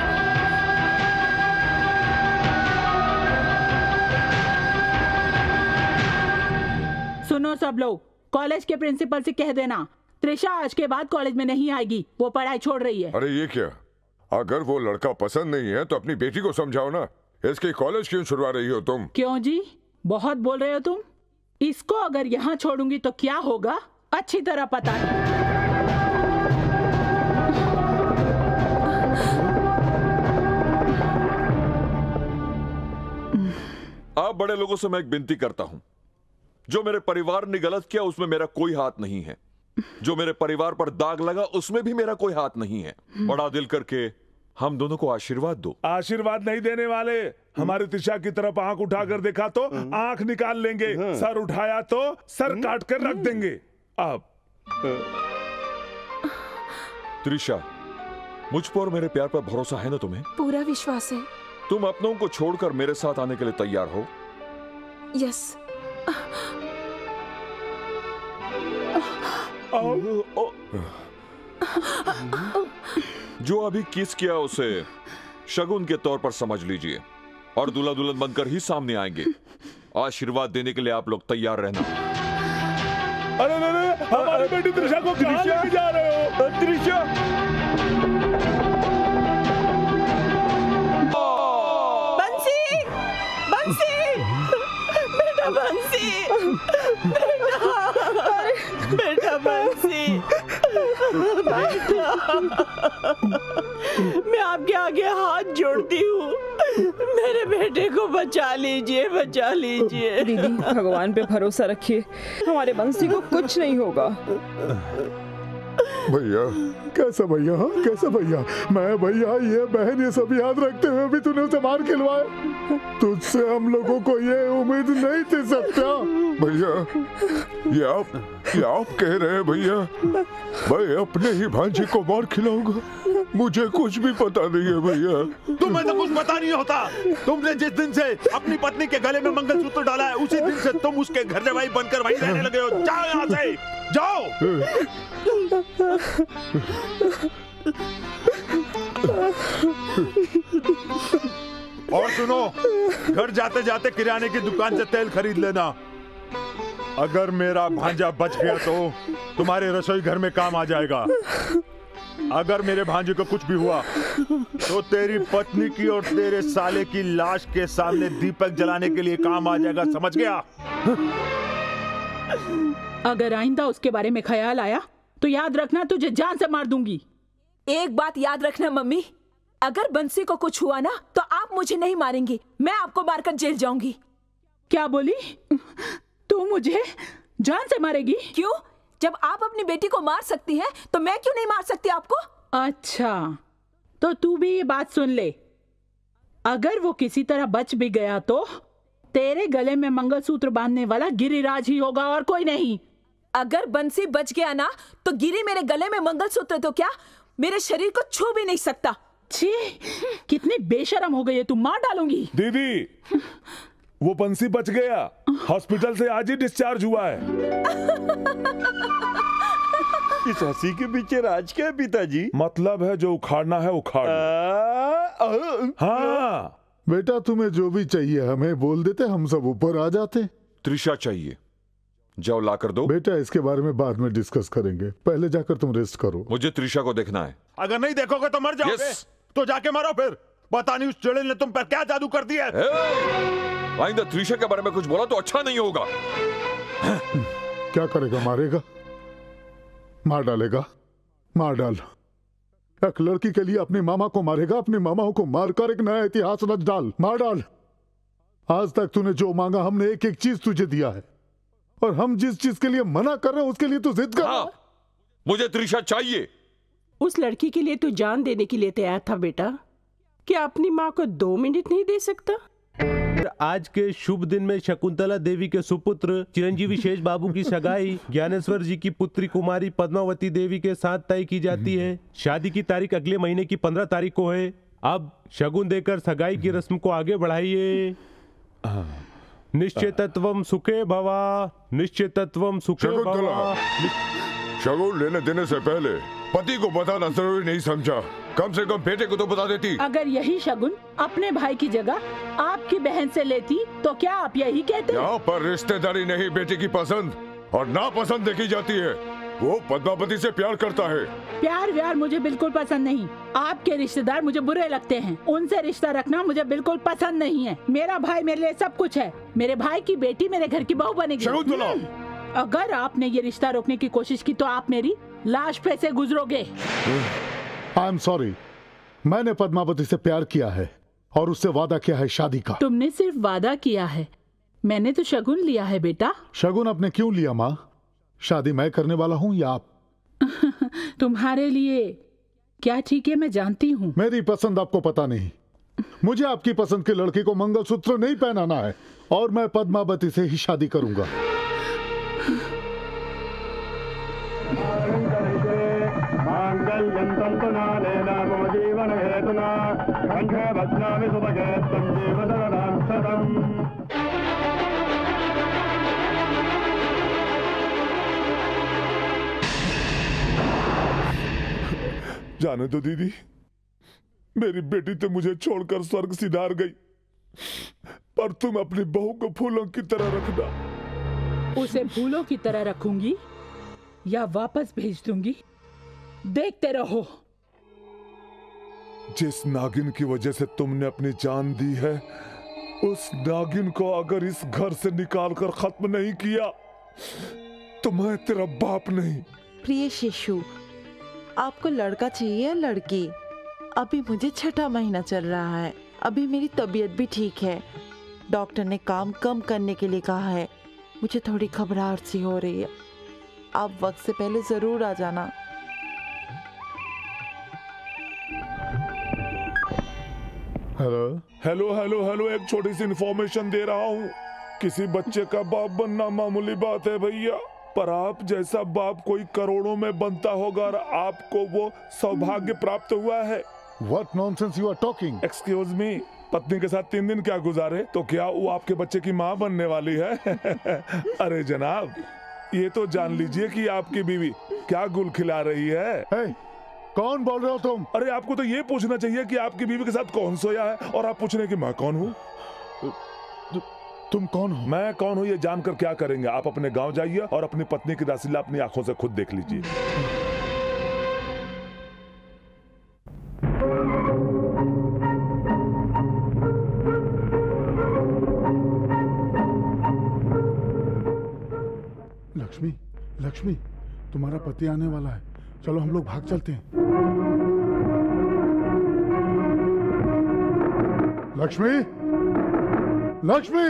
सुनो सब लोग, कॉलेज के प्रिंसिपल से कह देना त्रिशा आज के बाद कॉलेज में नहीं आएगी, वो पढ़ाई छोड़ रही है। अरे ये क्या, अगर वो लड़का पसंद नहीं है तो अपनी बेटी को समझाओ ना। इसके कॉलेज क्यों छुड़वा रही हो तुम? क्यों जी, बहुत बोल रहे हो तुम। इसको अगर यहाँ छोड़ूंगी तो क्या होगा अच्छी तरह पता है। आप बड़े लोगों से मैं एक विनती करता हूं, जो मेरे परिवार ने गलत किया उसमें मेरा कोई हाथ नहीं है, जो मेरे परिवार पर दाग लगा उसमें भी मेरा कोई हाथ नहीं है। बड़ा दिल करके हम दोनों को आशीर्वाद दो। आशीर्वाद नहीं देने वाले, हमारी त्रिशा की तरफ आंख उठाकर देखा तो आंख निकाल लेंगे, सर उठाया तो सर काट कर रख देंगे। अब त्रिशा, मुझ पर और मेरे प्यार पर भरोसा है ना तुम्हें? पूरा विश्वास है। तुम अपनों को छोड़कर मेरे साथ आने के लिए तैयार हो? यस। जो अभी किस किया उसे शगुन के तौर पर समझ लीजिए और दूल्हा दुल्हन बनकर ही सामने आएंगे। आशीर्वाद देने के लिए आप लोग तैयार रहना। अरे हमारी बेटी त्रिशा को कहाँ लेके जा रहे हो? त्रिशा बंसी, बेटा बंसी, मैं आपके आगे हाथ जोड़ती हूँ, मेरे बेटे को बचा लीजिए, बचा लीजिए। दीदी, भगवान पे भरोसा रखिए, हमारे बंसी को कुछ नहीं होगा। भैया कैसा भैया? हाँ कैसा भैया? मैं भैया ये बहन ये सब याद रखते हुए भी तूने उसे मार खिलवाया। तुझसे हम लोगों को ये उम्मीद नहीं थी सत्या। भैया ये आप कह रहे हैं भैया? मैं अपने ही भांजे को मार खिलाऊंगा? मुझे कुछ भी पता नहीं है भैया। तुम्हें तो कुछ पता नहीं होता। तुमने जिस दिन से अपनी पत्नी के गले में मंगलसूत्र डाला है उसी दिन से तुम उसके घर जवाई बनकर वहीं रहने लगे हो। जाओ यहाँ से, जाओ। और सुनो, घर जाते जाते किराने की दुकान से तेल खरीद लेना। अगर मेरा भांजा बच गया तो तुम्हारे रसोई घर में काम आ जाएगा। अगर मेरे भांजे को कुछ भी हुआ तो तेरी पत्नी की और तेरे साले की लाश के सामने दीपक जलाने के लिए काम आ जाएगा, समझ गया? अगर आइंदा उसके बारे में ख्याल आया तो याद रखना, तुझे जान से मार दूंगी। एक बात याद रखना मम्मी, अगर बंसी को कुछ हुआ ना तो आप मुझे नहीं मारेंगी, मैं आपको मारकर जेल जाऊंगी। क्या बोली? तू मुझे जान से मारेगी? क्यों? जब आप अपनी बेटी को मार सकती हैं तो मैं क्यों नहीं मार सकती आपको? अच्छा, तो तू भी ये बात सुन ले, अगर वो किसी तरह बच भी गया तो तेरे गले में मंगलसूत्र बांधने वाला गिरिराज ही होगा और कोई नहीं। अगर बंसी बच गया ना तो गिरी मेरे गले में मंगलसूत्र तो क्या मेरे शरीर को छू भी नहीं सकता। छी, कितनी बेशरम हो गई है तू, मार डालूंगी। दीदी, वो बंसी बच गया, हॉस्पिटल से आज ही डिस्चार्ज हुआ है। इस हंसी के पीछे राज क्या है पिताजी? मतलब है जो उखाड़ना है उखाड़। हाँ बेटा, तुम्हें जो भी चाहिए हमें बोल देते, हम सब ऊपर आ जाते। त्रिशा चाहिए, जाओ लाकर दो। बेटा इसके बारे में बाद में डिस्कस करेंगे, पहले जाकर तुम रेस्ट करो। मुझे त्रिशा को देखना है। अगर नहीं देखोगे तो मर जाओगे। तो जाके मरो फिर। पता नहीं उस चुड़ैल ने तुम पर क्या जादू कर दिया है। आइंदा त्रिशा के बारे में कुछ बोला तो अच्छा नहीं होगा। क्या करेगा? मारेगा? मार डालेगा? मार डाल। एक लड़की के लिए अपनी मामा को मारेगा, अपनी मामा को मारकर एक नया इतिहास रच डाल। मार डाल। आज तक तूने जो मांगा हमने एक एक चीज तुझे दिया है, और हम जिस चीज के लिए मना कर रहे हैं उसके लिए तू जिद कर। हाँ, मुझे त्रिशा चाहिए। उस लड़की के लिए तू जान देने के लिए तैयार था बेटा, क्या अपनी माँ को 2 मिनट नहीं दे सकता? आज के शुभ दिन में शकुंतला देवी के सुपुत्र चिरंजीवी शेष बाबू की सगाई ज्ञानेश्वर जी की पुत्री कुमारी पद्मावती देवी के साथ तय की जाती है। शादी की तारीख अगले महीने की 15 तारीख को है। अब शगुन देकर सगाई की रस्म को आगे बढ़ाइए। निश्चितत्वम सुखे भवा, निश्चितत्वम सुखे भवा। शगुन लेने देने से पहले पति को बताना जरूरी नहीं समझा? कम से कम बेटे को तो बता देती। अगर यही शगुन अपने भाई की जगह आपकी बहन से लेती तो क्या आप यही कहते? यहाँ पर रिश्तेदारी नहीं, बेटी की पसंद और नापसंद देखी जाती है। वो पद्मावती से प्यार करता है। प्यार व्यार मुझे बिल्कुल पसंद नहीं। आपके रिश्तेदार मुझे बुरे लगते हैं, उनसे रिश्ता रखना मुझे बिल्कुल पसंद नहीं है। मेरा भाई मेरे लिए सब कुछ है। मेरे भाई की बेटी मेरे घर की बहू बनेगी। अगर आपने ये रिश्ता रोकने की कोशिश की तो आप मेरी लाश पे से गुजरोगे। आई एम सॉरी, मैंने पद्मावती से प्यार किया है और उससे वादा किया है शादी का। तुमने सिर्फ वादा किया है, मैंने तो शगुन लिया है बेटा। शगुन आपने क्यों लिया माँ? शादी मैं करने वाला हूँ या आप? तुम्हारे लिए क्या ठीक है मैं जानती हूँ। मेरी पसंद आपको पता नहीं। मुझे आपकी पसंद के लड़के को मंगलसूत्र नहीं पहनाना है और मैं पद्मावती से ही शादी करूंगा। जाने दो दीदी, मेरी बेटी तो मुझे छोड़कर स्वर्ग सिधार गई, पर तुम अपनी बहू को फूलों की तरह रखना। उसे फूलों की तरह रखूंगी या वापस भेज दूंगी, देखते रहो। जिस नागिन की वजह से तुमने अपनी जान दी है, उस नागिन को अगर इस घर से निकालकर खत्म नहीं किया तो मैं तेरा बाप नहीं। प्रिय शिशु, आपको लड़का चाहिए या लड़की? अभी मुझे 6ठा महीना चल रहा है, अभी मेरी तबीयत भी ठीक है। डॉक्टर ने काम कम करने के लिए कहा है। मुझे थोड़ी घबराहट सी हो रही है। आप वक्त से पहले जरूर आ जाना। हेलो हेलो हेलो हेलो, एक छोटी सी इंफॉर्मेशन दे रहा हूँ। किसी बच्चे का बाप बनना मामूली बात है भैया, पर आप जैसा बाप कोई करोड़ों में बनता होगा और आपको वो सौभाग्य प्राप्त हुआ है। What nonsense you are talking? Excuse me, पत्नी के साथ 3 दिन क्या गुजारे तो क्या वो आपके बच्चे की माँ बनने वाली है? अरे जनाब, ये तो जान लीजिए कि आपकी बीवी क्या गुल खिला रही है। hey, कौन बोल रहे हो तुम? अरे आपको तो ये पूछना चाहिए कि आपकी बीवी के साथ कौन सोया है, और आप पूछने की मैं कौन हूँ। तुम कौन हो? मैं कौन हूँ ये जानकर क्या करेंगे? आप अपने गांव जाइए और अपनी पत्नी की दासीला अपनी आंखों से खुद देख लीजिए। लक्ष्मी, लक्ष्मी, तुम्हारा पति आने वाला है, चलो हम लोग भाग चलते हैं। लक्ष्मी, लक्ष्मी,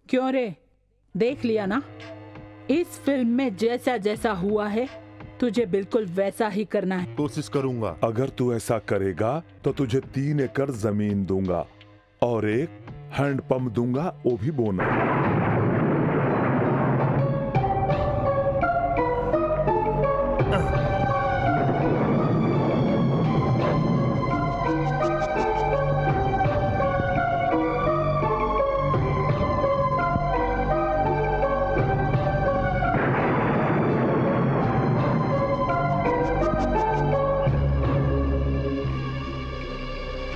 क्यों रे, देख लिया ना? इस फिल्म में जैसा जैसा हुआ है तुझे बिल्कुल वैसा ही करना है। कोशिश करूंगा। अगर तू ऐसा करेगा तो तुझे 3 एकड़ जमीन दूंगा और एक हैंडपंप दूंगा, वो भी बोना।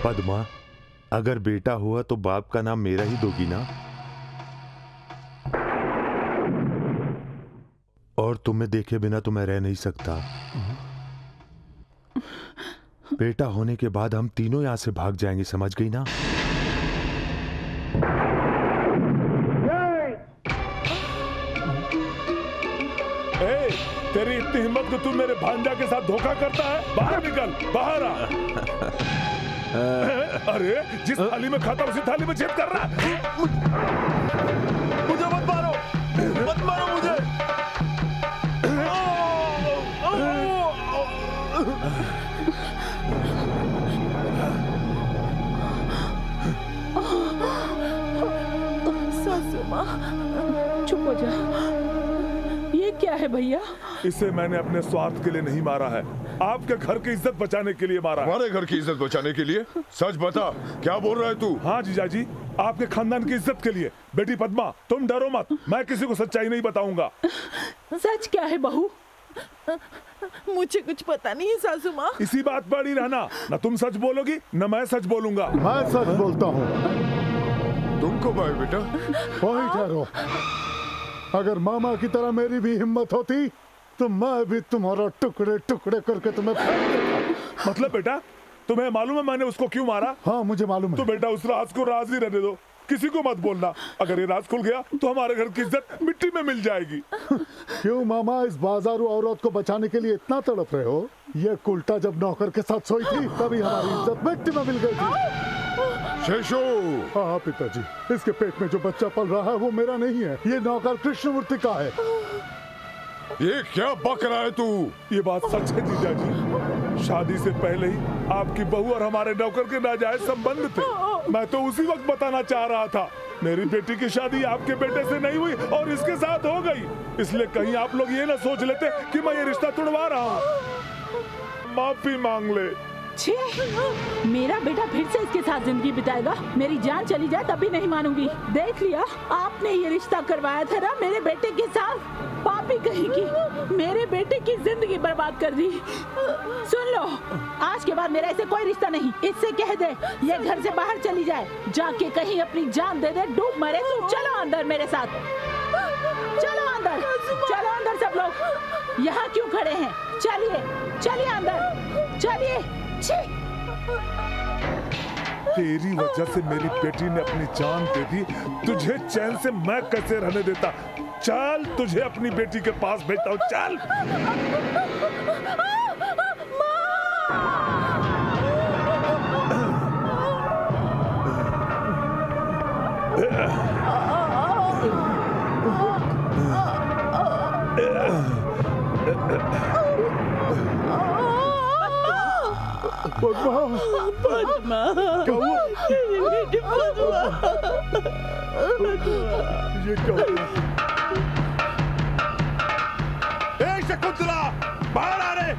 पद्मा, अगर बेटा हुआ तो बाप का नाम मेरा ही दोगी ना? और तुम्हें देखे बिना तो मैं रह नहीं सकता। बेटा होने के बाद हम तीनों यहां से भाग जाएंगे, समझ गई ना? तेरी इतनी हिम्मत कि तू मेरे भांजा के साथ धोखा करता है? बाहर निकल, बाहर आ। अरे जिस थाली में खाता उसी थाली में छेद कर रहा। मुझे मत मारो, मत मारो मुझे। सासू माँ, चुप हो जा। ये क्या है भैया? इसे मैंने अपने स्वार्थ के लिए नहीं मारा है, आपके घर की इज्जत बचाने के लिए मारा। हमारे घर की इज्जत बचाने के लिए? सच बता, क्या बोल रहा है तू? हाँ जीजाजी, आपके खानदान की इज्जत के लिए। बेटी पद्मा, तुम डरो मत, मैं किसी को सच्चाई नहीं बताऊंगा। सच क्या है बहू? मुझे कुछ पता नहीं है सासू माँ। इसी बात पर ही रहना, न तुम सच बोलोगी न मैं सच बोलूंगा। मैं सच बोलता हूँ। तुमको भाई बेटा वही ठहरो। अगर मामा की तरह मेरी भी हिम्मत होती तो मैं भी तुम्हारा टुकड़े टुकड़े करके तुम्हें फेंक देता। मतलब बेटा, तुम्हें मालूम है मैंने उसको क्यों मारा? हाँ मुझे मालूम है। तो बेटा उस राज को राज ही रहने दो। किसी को मत बोलना। अगर ये राज खुल गया तो हमारे घर की इज्जत मिट्टी में मिल जाएगी। क्यों मामा इस बाजारू औरत को बचाने के लिए इतना तड़प रहे हो? ये कुल्टा जब नौकर के साथ सोई थी तभी हमारी इज्जत मिट्टी में मिल गई थी। शेषू। हाँ पिताजी, इसके पेट में जो बच्चा पल रहा है वो मेरा नहीं है, ये नौकर कृष्णमूर्ति का है। ये क्या बक रहा है तू? ये बात सच है जीजा जी। शादी से पहले ही आपकी बहू और हमारे नौकर के नाजायज संबंध थे। मैं तो उसी वक्त बताना चाह रहा था। मेरी बेटी की शादी आपके बेटे से नहीं हुई और इसके साथ हो गई। इसलिए कहीं आप लोग ये ना सोच लेते कि मैं ये रिश्ता तोड़वा रहा हूँ। माफी मांग ले। छे, मेरा बेटा फिर से इसके साथ जिंदगी बिताएगा? मेरी जान चली जाए तब भी नहीं मानूंगी। देख लिया, आपने ये रिश्ता करवाया था ना मेरे बेटे के साथ। पापी कहेगी, मेरे बेटे की जिंदगी बर्बाद कर दी। सुन लो, आज के बाद मेरा ऐसे कोई रिश्ता नहीं। इससे कह दे ये घर से बाहर चली जाए, जाके कहीं अपनी जान दे दे, डूब मरे। तुम चलो अंदर मेरे साथ, चलो अंदर, चलो अंदर सब लोग। यहाँ क्यों खड़े हैं? चलिए चलिए अंदर, चलिए। तेरी वजह से मेरी बेटी ने अपनी जान दे दी, तुझे चैन से मैं कैसे रहने देता? चल, तुझे अपनी बेटी के पास भेजता हूँ। चल। पद्मा, ये क्या? शकुंतला, बाहर आ रे,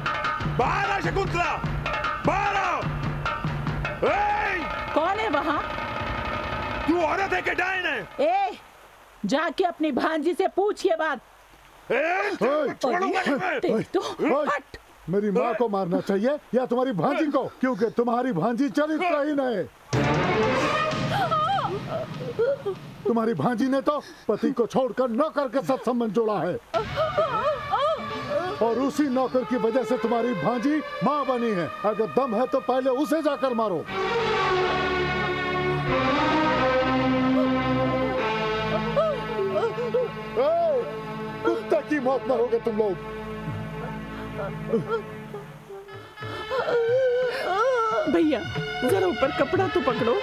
बाहर आ शकुंतला, बाहर आओ। कौन है वहाँ? तू औरत है कि डायन है? ए, जाके अपनी भांजी से पूछ ये बात। हट। मेरी माँ को मारना चाहिए या तुम्हारी भांजी को? क्योंकि तुम्हारी भांजी चरित्रहीन है। तुम्हारी भांजी ने तो पति को छोड़कर नौकर के साथ संबंध जोड़ा है और उसी नौकर की वजह से तुम्हारी भांजी माँ बनी है। अगर दम है तो पहले उसे जाकर मारो। कुत्ते की मौत मरोगे तुम लोग। भैया जरा ऊपर कपड़ा तो पकड़ो।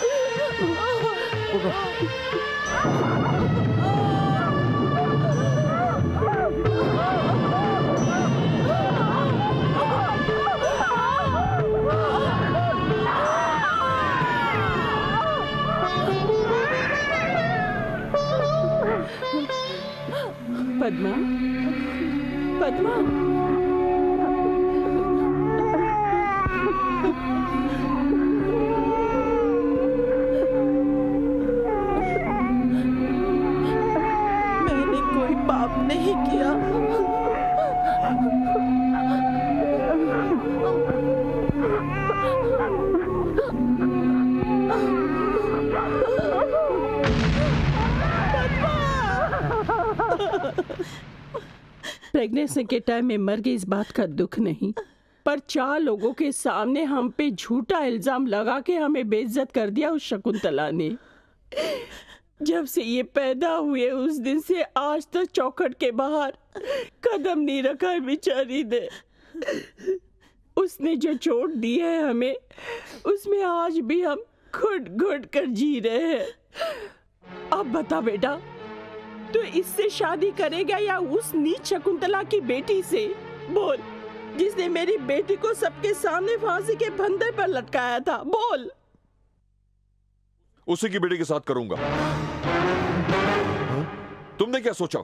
पद्मा, पद्मा, मैंने कोई पाप नहीं किया। प्रेगनेंसी के टाइम में मर गई इस बात का दुख नहीं, पर 4 लोगों के सामने हम पे झूठा इल्जाम लगा के हमें बेइज्जत कर दिया उस शकुंतला ने। जब से ये पैदा हुए उस दिन से आज तक चौखट के बाहर कदम नहीं रखा है बेचारी ने। उसने जो चोट दी है हमें, उसमें आज भी हम घुट घुट कर जी रहे हैं। अब बता बेटा, तो इससे शादी करेगा या उस नीच शकुंतला की बेटी से? बोल, जिसने मेरी बेटी को सबके सामने फांसी के फंदे पर लटकाया था। बोल। उसी की बेटी के साथ करूंगा। तुमने क्या सोचा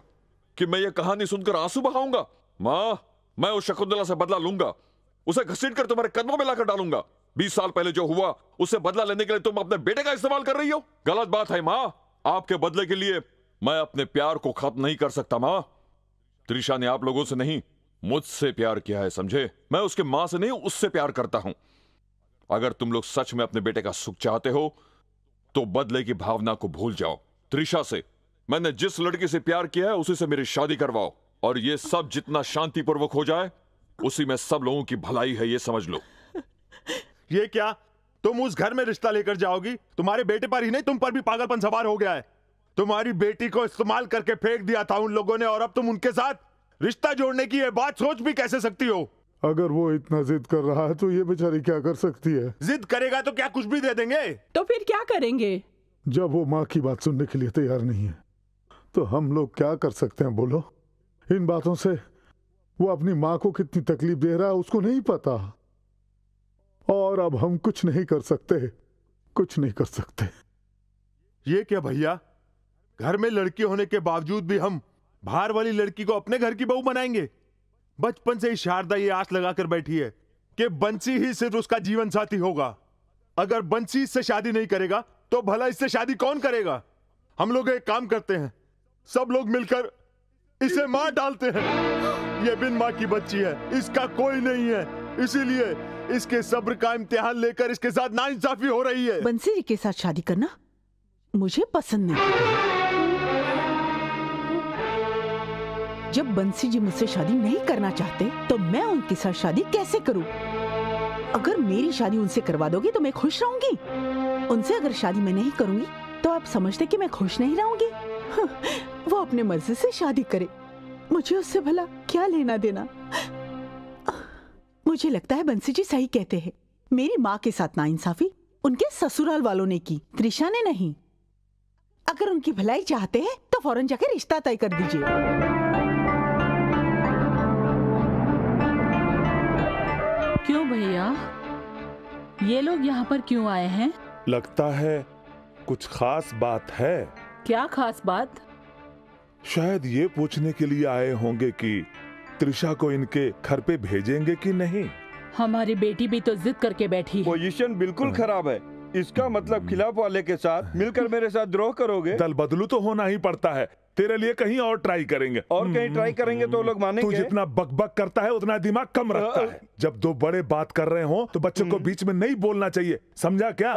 कि मैं ये कहानी सुनकर आंसू बहाऊंगा? माँ, मैं उस शकुंतला से बदला लूंगा, उसे घसीटकर तुम्हारे कदमों में लाकर डालूंगा। 20 साल पहले जो हुआ उससे बदला लेने के लिए तुम अपने बेटे का इस्तेमाल कर रही हो। गलत बात है माँ। आपके बदले के लिए मैं अपने प्यार को खत्म नहीं कर सकता माँ। त्रिशा ने आप लोगों से नहीं, मुझसे प्यार किया है, समझे? मैं उसके माँ से नहीं, उससे प्यार करता हूं। अगर तुम लोग सच में अपने बेटे का सुख चाहते हो तो बदले की भावना को भूल जाओ। त्रिशा से, मैंने जिस लड़की से प्यार किया है उसी से मेरी शादी करवाओ, और ये सब जितना शांतिपूर्वक हो जाए उसी में सब लोगों की भलाई है, ये समझ लो। ये क्या तुम उस घर में रिश्ता लेकर जाओगी, तुम्हारे बेटे पर ही नहीं तुम पर भी पागलपन सवार हो गया है। तुम्हारी बेटी को इस्तेमाल करके फेंक दिया था उन लोगों ने, और अब तुम उनके साथ रिश्ता जोड़ने की ये बात सोच भी कैसे सकती हो? अगर वो इतना जिद कर रहा है तो ये बेचारी क्या कर सकती है? जिद करेगा तो क्या कुछ भी दे देंगे? तो फिर क्या करेंगे? जब वो माँ की बात सुनने के लिए तैयार नहीं है तो हम लोग क्या कर सकते हैं बोलो? इन बातों से वो अपनी माँ को कितनी तकलीफ दे रहा है उसको नहीं पता, और अब हम कुछ नहीं कर सकते, कुछ नहीं कर सकते। ये क्या भैया, घर में लड़की होने के बावजूद भी हम बाहर वाली लड़की को अपने घर की बहू बनाएंगे? बचपन से ही शारदा ये आस लगाकर बैठी है कि बंसी ही सिर्फ उसका जीवन साथी होगा। अगर बंसी इससे शादी नहीं करेगा तो भला इससे शादी कौन करेगा? हम लोग एक काम करते हैं, सब लोग मिलकर इसे मार डालते हैं। ये बिन माँ की बच्ची है, इसका कोई नहीं है, इसीलिए इसके सब्र का इम्तिहान लेकर इसके साथ नाइंसाफी हो रही है। बंसी जी के साथ शादी करना मुझे पसंद नहीं। जब बंसी जी मुझसे शादी नहीं करना चाहते तो मैं उनके साथ शादी कैसे करूं? अगर मेरी शादी उनसे करवा दोगी तो मैं खुश रहूंगी, उनसे अगर शादी मैं नहीं करूंगी तो आप समझते कि मैं खुश नहीं रहूंगी? वो अपने मर्जी से शादी करे, मुझे उससे भला क्या लेना देना। मुझे लगता है बंसी जी सही कहते हैं। मेरी माँ के साथ नाइंसाफी उनके ससुराल वालों ने की, त्रिशा ने नहीं। अगर उनकी भलाई चाहते हैं तो फौरन जाकर रिश्ता तय कर दीजिए। क्यों भैया, ये लोग यहाँ पर क्यों आए हैं? लगता है कुछ खास बात है। क्या खास बात? शायद ये पूछने के लिए आए होंगे कि त्रिशा को इनके घर पे भेजेंगे कि नहीं। हमारी बेटी भी तो जिद करके बैठी है। पोजीशन बिल्कुल खराब है। इसका मतलब खिलाफ वाले के साथ मिलकर मेरे साथ द्रोह करोगे? दल बदलू तो होना ही पड़ता है। तेरे लिए कहीं और ट्राई करेंगे। और कहीं ट्राई करेंगे तो लोग मानेंगे? तू जितना बकबक करता है उतना दिमाग कम रखता है। जब दो बड़े बात कर रहे हो तो बच्चों को बीच में नहीं बोलना चाहिए, समझा क्या?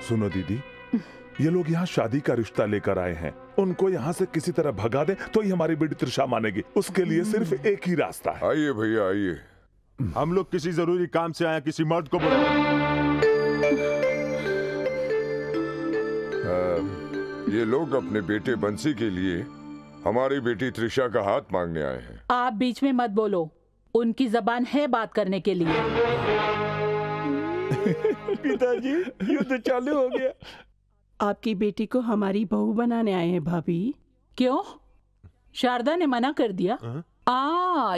सुनो दीदी, ये लोग यहाँ शादी का रिश्ता लेकर आए हैं। उनको यहाँ से किसी तरह भगा दे तो ही हमारी बेटी त्रिशा मानेगी। उसके लिए सिर्फ एक ही रास्ता है। आइए भैया आइए। हम लोग किसी जरूरी काम से आए, किसी मर्द को बुलाओ। ये लोग अपने बेटे बंसी के लिए हमारी बेटी त्रिशा का हाथ मांगने आए हैं। आप बीच में मत बोलो, उनकी जबान है बात करने के लिए। पिताजी, युद्ध चालू हो गया। आपकी बेटी को हमारी बहू बनाने आए हैं भाभी। क्यों? शारदा ने मना कर दिया?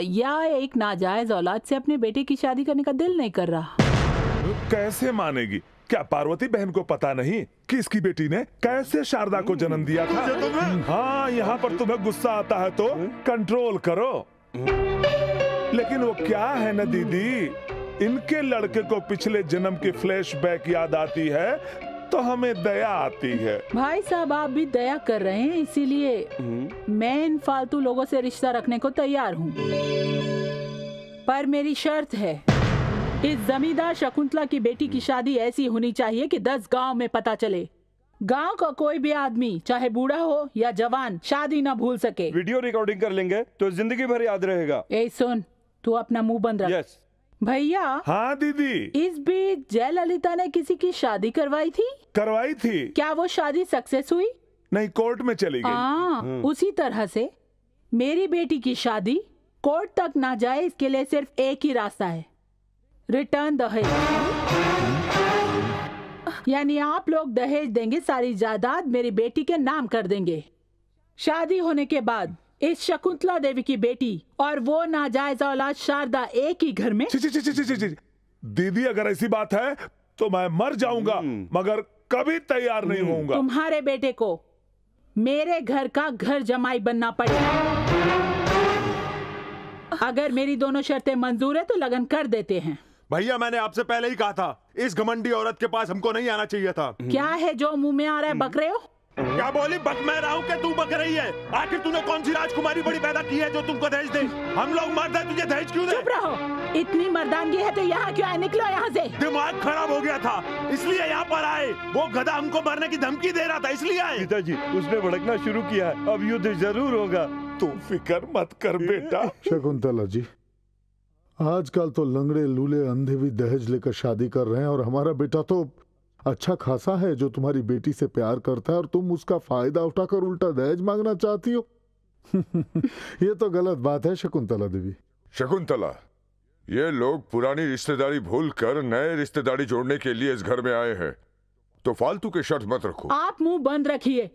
या एक नाजायज औलाद से अपने बेटे की शादी करने का दिल नहीं कर रहा। कैसे मानेगी? क्या पार्वती बहन को पता नहीं कि इसकी बेटी ने कैसे शारदा को जन्म दिया था? हाँ, यहाँ पर तुम्हें गुस्सा आता है तो कंट्रोल करो। लेकिन वो क्या है ना दीदी, इनके लड़के को पिछले जन्म की फ्लैशबैक याद आती है तो हमें दया आती है। भाई साहब, आप भी दया कर रहे हैं, इसीलिए मैं इन फालतू लोगों से रिश्ता रखने को तैयार हूँ। पर मेरी शर्त है, इस जमींदार शकुंतला की बेटी की शादी ऐसी होनी चाहिए कि 10 गांव में पता चले। गांव का कोई भी आदमी, चाहे बूढ़ा हो या जवान, शादी ना भूल सके। वीडियो रिकॉर्डिंग कर लेंगे तो जिंदगी भर याद रहेगा। ए सुन, तू अपना मुंह बंद रख। यस भैया। हाँ दीदी। इस बीच जयललिता ने किसी की शादी करवाई थी? करवाई थी। क्या वो शादी सक्सेस हुई? नहीं, कोर्ट में चली गई। उसी तरह से मेरी बेटी की शादी कोर्ट तक ना जाए, इसके लिए सिर्फ एक ही रास्ता है, रिटर्न दहेज। यानी आप लोग दहेज देंगे, सारी जायदाद मेरी बेटी के नाम कर देंगे। शादी होने के बाद इस शकुंतला देवी की बेटी और वो नाजायज औलाद शारदा एक ही घर में। दीदी, अगर ऐसी बात है तो मैं मर जाऊंगा, मगर कभी तैयार नहीं होऊंगा। तुम्हारे बेटे को मेरे घर का घर जमाई बनना पड़ेगा। अगर मेरी दोनों शर्तें मंजूर है तो लगन कर देते हैं। भैया, मैंने आपसे पहले ही कहा था, इस घमंडी औरत के पास हमको नहीं आना चाहिए था। क्या है जो मुंह में आ रहा है? बक रहे हो? क्या बोली? बक मैं रहा हूँ कि तू बक रही है? आखिर तूने कौन सी राजकुमारी बड़ी पैदा की है जो तुमको दहेज दे? हम लोग मर्द हैं, तुझे दहेज क्यों दे? चुप रहो, इतनी मर्दानगी है तो यहाँ क्यों आए? निकलो यहाँ से। दिमाग खराब हो गया था इसलिए यहाँ पर आए। वो गधा हमको मरने की धमकी दे रहा था इसलिए आए। पिताजी, उसने भड़कना शुरू किया है, अब युद्ध जरूर होगा। तू फिक्र मत कर बेटा। शकुंतला जी, आजकल तो लंगड़े लूले अंधे भी दहेज लेकर शादी कर रहे हैं, और हमारा बेटा तो अच्छा खासा है जो तुम्हारी बेटी से प्यार करता है, और तुम उसका फायदा उठाकर उल्टा दहेज मांगना चाहती हो। ये तो गलत बात है शकुंतला देवी। शकुंतला, ये लोग पुरानी रिश्तेदारी भूलकर नए रिश्तेदारी जोड़ने के लिए इस घर में आए हैं, तो फालतू के शर्त मत रखो। आप मुंह बंद रखिए।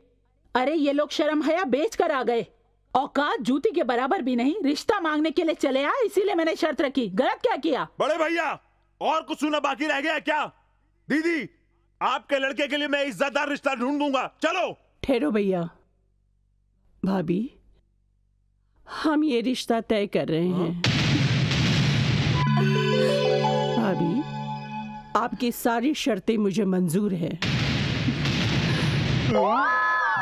अरे ये लोग शर्म हया बेच कर आ गए, औकात जूती के बराबर भी नहीं, रिश्ता मांगने के लिए चले आए, इसीलिए मैंने शर्त रखी। गलत क्या किया? बड़े भैया, और कुछ सुना बाकी रह गया क्या? दीदी, आपके लड़के के लिए मैं इज्जतदार रिश्ता ढूंढ दूंगा, चलो। ठहरो भैया। भाभी, हम ये रिश्ता तय कर रहे हैं। भाभी, आपकी सारी शर्तें मुझे मंजूर है।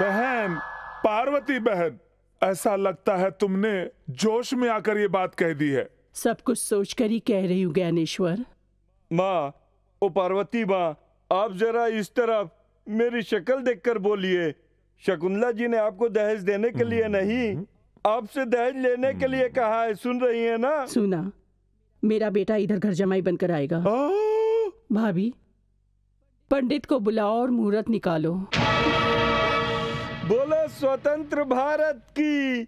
बहन, पार्वती बहन, ऐसा लगता है तुमने जोश में आकर ये बात कह दी है। सब कुछ सोचकर ही कह रही हूँ ज्ञानेश्वर। माँ, ओ पार्वती माँ, आप जरा इस तरफ मेरी शक्ल देखकर बोलिए। शकुंतला जी ने आपको दहेज देने के लिए नहीं, आपसे दहेज लेने के लिए कहा है, सुन रही है ना? सुना। मेरा बेटा इधर घर जमाई बनकर आएगा। भाभी, पंडित को बुलाओ और मुहूर्त निकालो। बोलो स्वतंत्र भारत की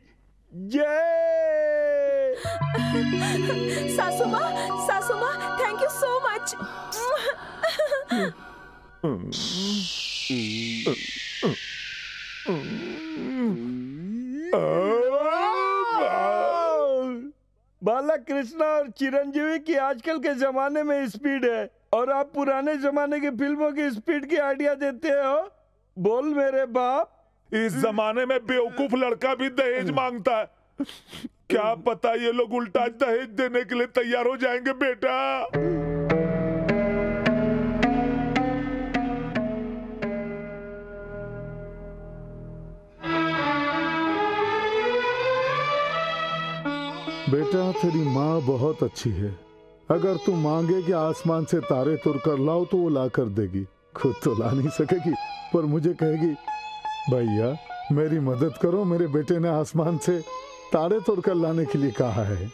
जय। सासू माँ, थैंक यू सो मच। बालक कृष्णा और चिरंजीवी की आजकल के जमाने में स्पीड है, और आप पुराने जमाने की फिल्मों की स्पीड की आइडिया देते हो। बोल मेरे बाप। इस जमाने में बेवकूफ लड़का भी दहेज मांगता है। क्या पता ये लोग उल्टा दहेज देने के लिए तैयार हो जाएंगे बेटा। बेटा, तेरी माँ बहुत अच्छी है। अगर तू मांगे कि आसमान से तारे तुर कर लाओ तो वो ला कर देगी। खुद तो ला नहीं सकेगी, पर मुझे कहेगी, भैया मेरी मदद करो, मेरे बेटे ने आसमान से तारे तोड़कर लाने के लिए कहा है।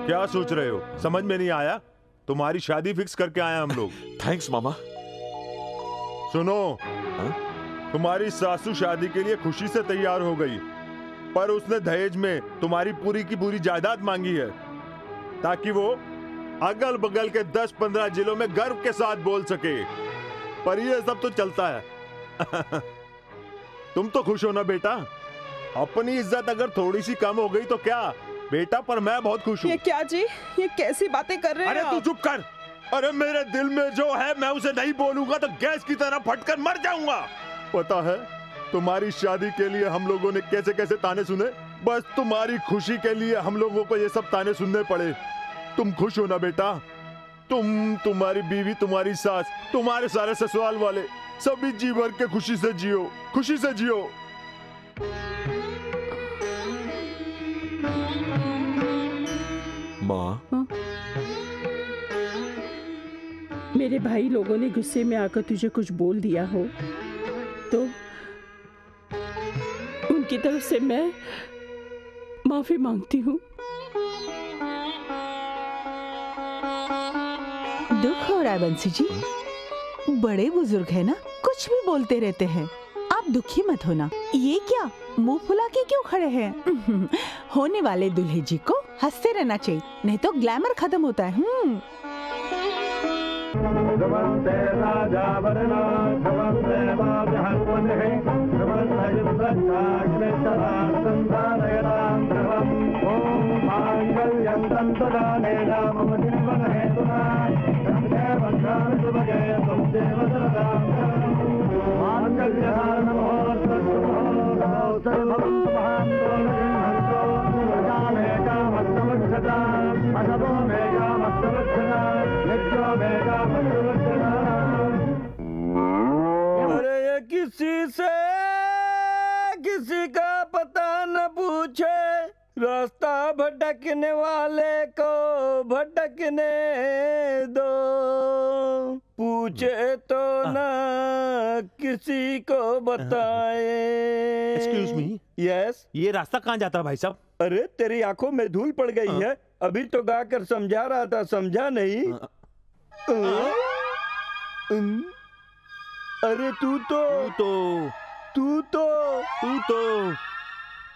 क्या सोच रहे हो? समझ में नहीं आया? तुम्हारी शादी फिक्स करके आया हम लोग। थैंक्स मामा। सुनो, तुम्हारी सासू शादी के लिए खुशी से तैयार हो गई, पर उसने दहेज में तुम्हारी पूरी की पूरी जायदाद मांगी है, ताकि वो अगल बगल के 10-15 जिलों में गर्व के साथ बोल सके। पर ये सब तो चलता है। तुम तो खुश हो ना बेटा? अपनी इज्जत अगर थोड़ी सी कम हो गई तो क्या बेटा, पर मैं बहुत खुश हूँ। ये क्या जी, ये कैसी बातें कर रहे हैं? अरे तू चुप कर। अरे मेरे दिल में जो है मैं उसे नहीं बोलूंगा तो गैस की तरह फटकर मर जाऊंगा। पता है तुम्हारी शादी के लिए हम लोगों ने कैसे कैसे ताने सुने, बस तुम्हारी खुशी के लिए हम लोगों को ये सब ताने सुनने पड़े। तुम खुश हो ना बेटा? तुम, तुम्हारी बीवी, तुम्हारी सास, तुम्हारे सारे ससुराल वाले सभी जी भर के खुशी से जियो, खुशी से जियो। माँ, मेरे भाई लोगों ने गुस्से में आकर तुझे कुछ बोल दिया हो तो उनकी तरफ से मैं माफी मांगती हूँ। दुख हो रहा है बंसी जी? बड़े बुजुर्ग है ना, कुछ भी बोलते रहते हैं। आप दुखी मत होना। ये क्या मुंह फुला के क्यों खड़े हैं? होने वाले दूल्हे जी को हंसते रहना चाहिए, नहीं तो ग्लैमर खत्म होता है। अरे ये किसी का पता न पूछे, रास्ता भटकने वाले को भटकने दो, पूछे तो ना किसी को बताए। Excuse me. यस। ये रास्ता कहाँ जाता है भाई साहब? अरे तेरी आंखों में धूल पड़ गई है, अभी तो गाकर समझा रहा था, समझा नहीं? अरे तू तो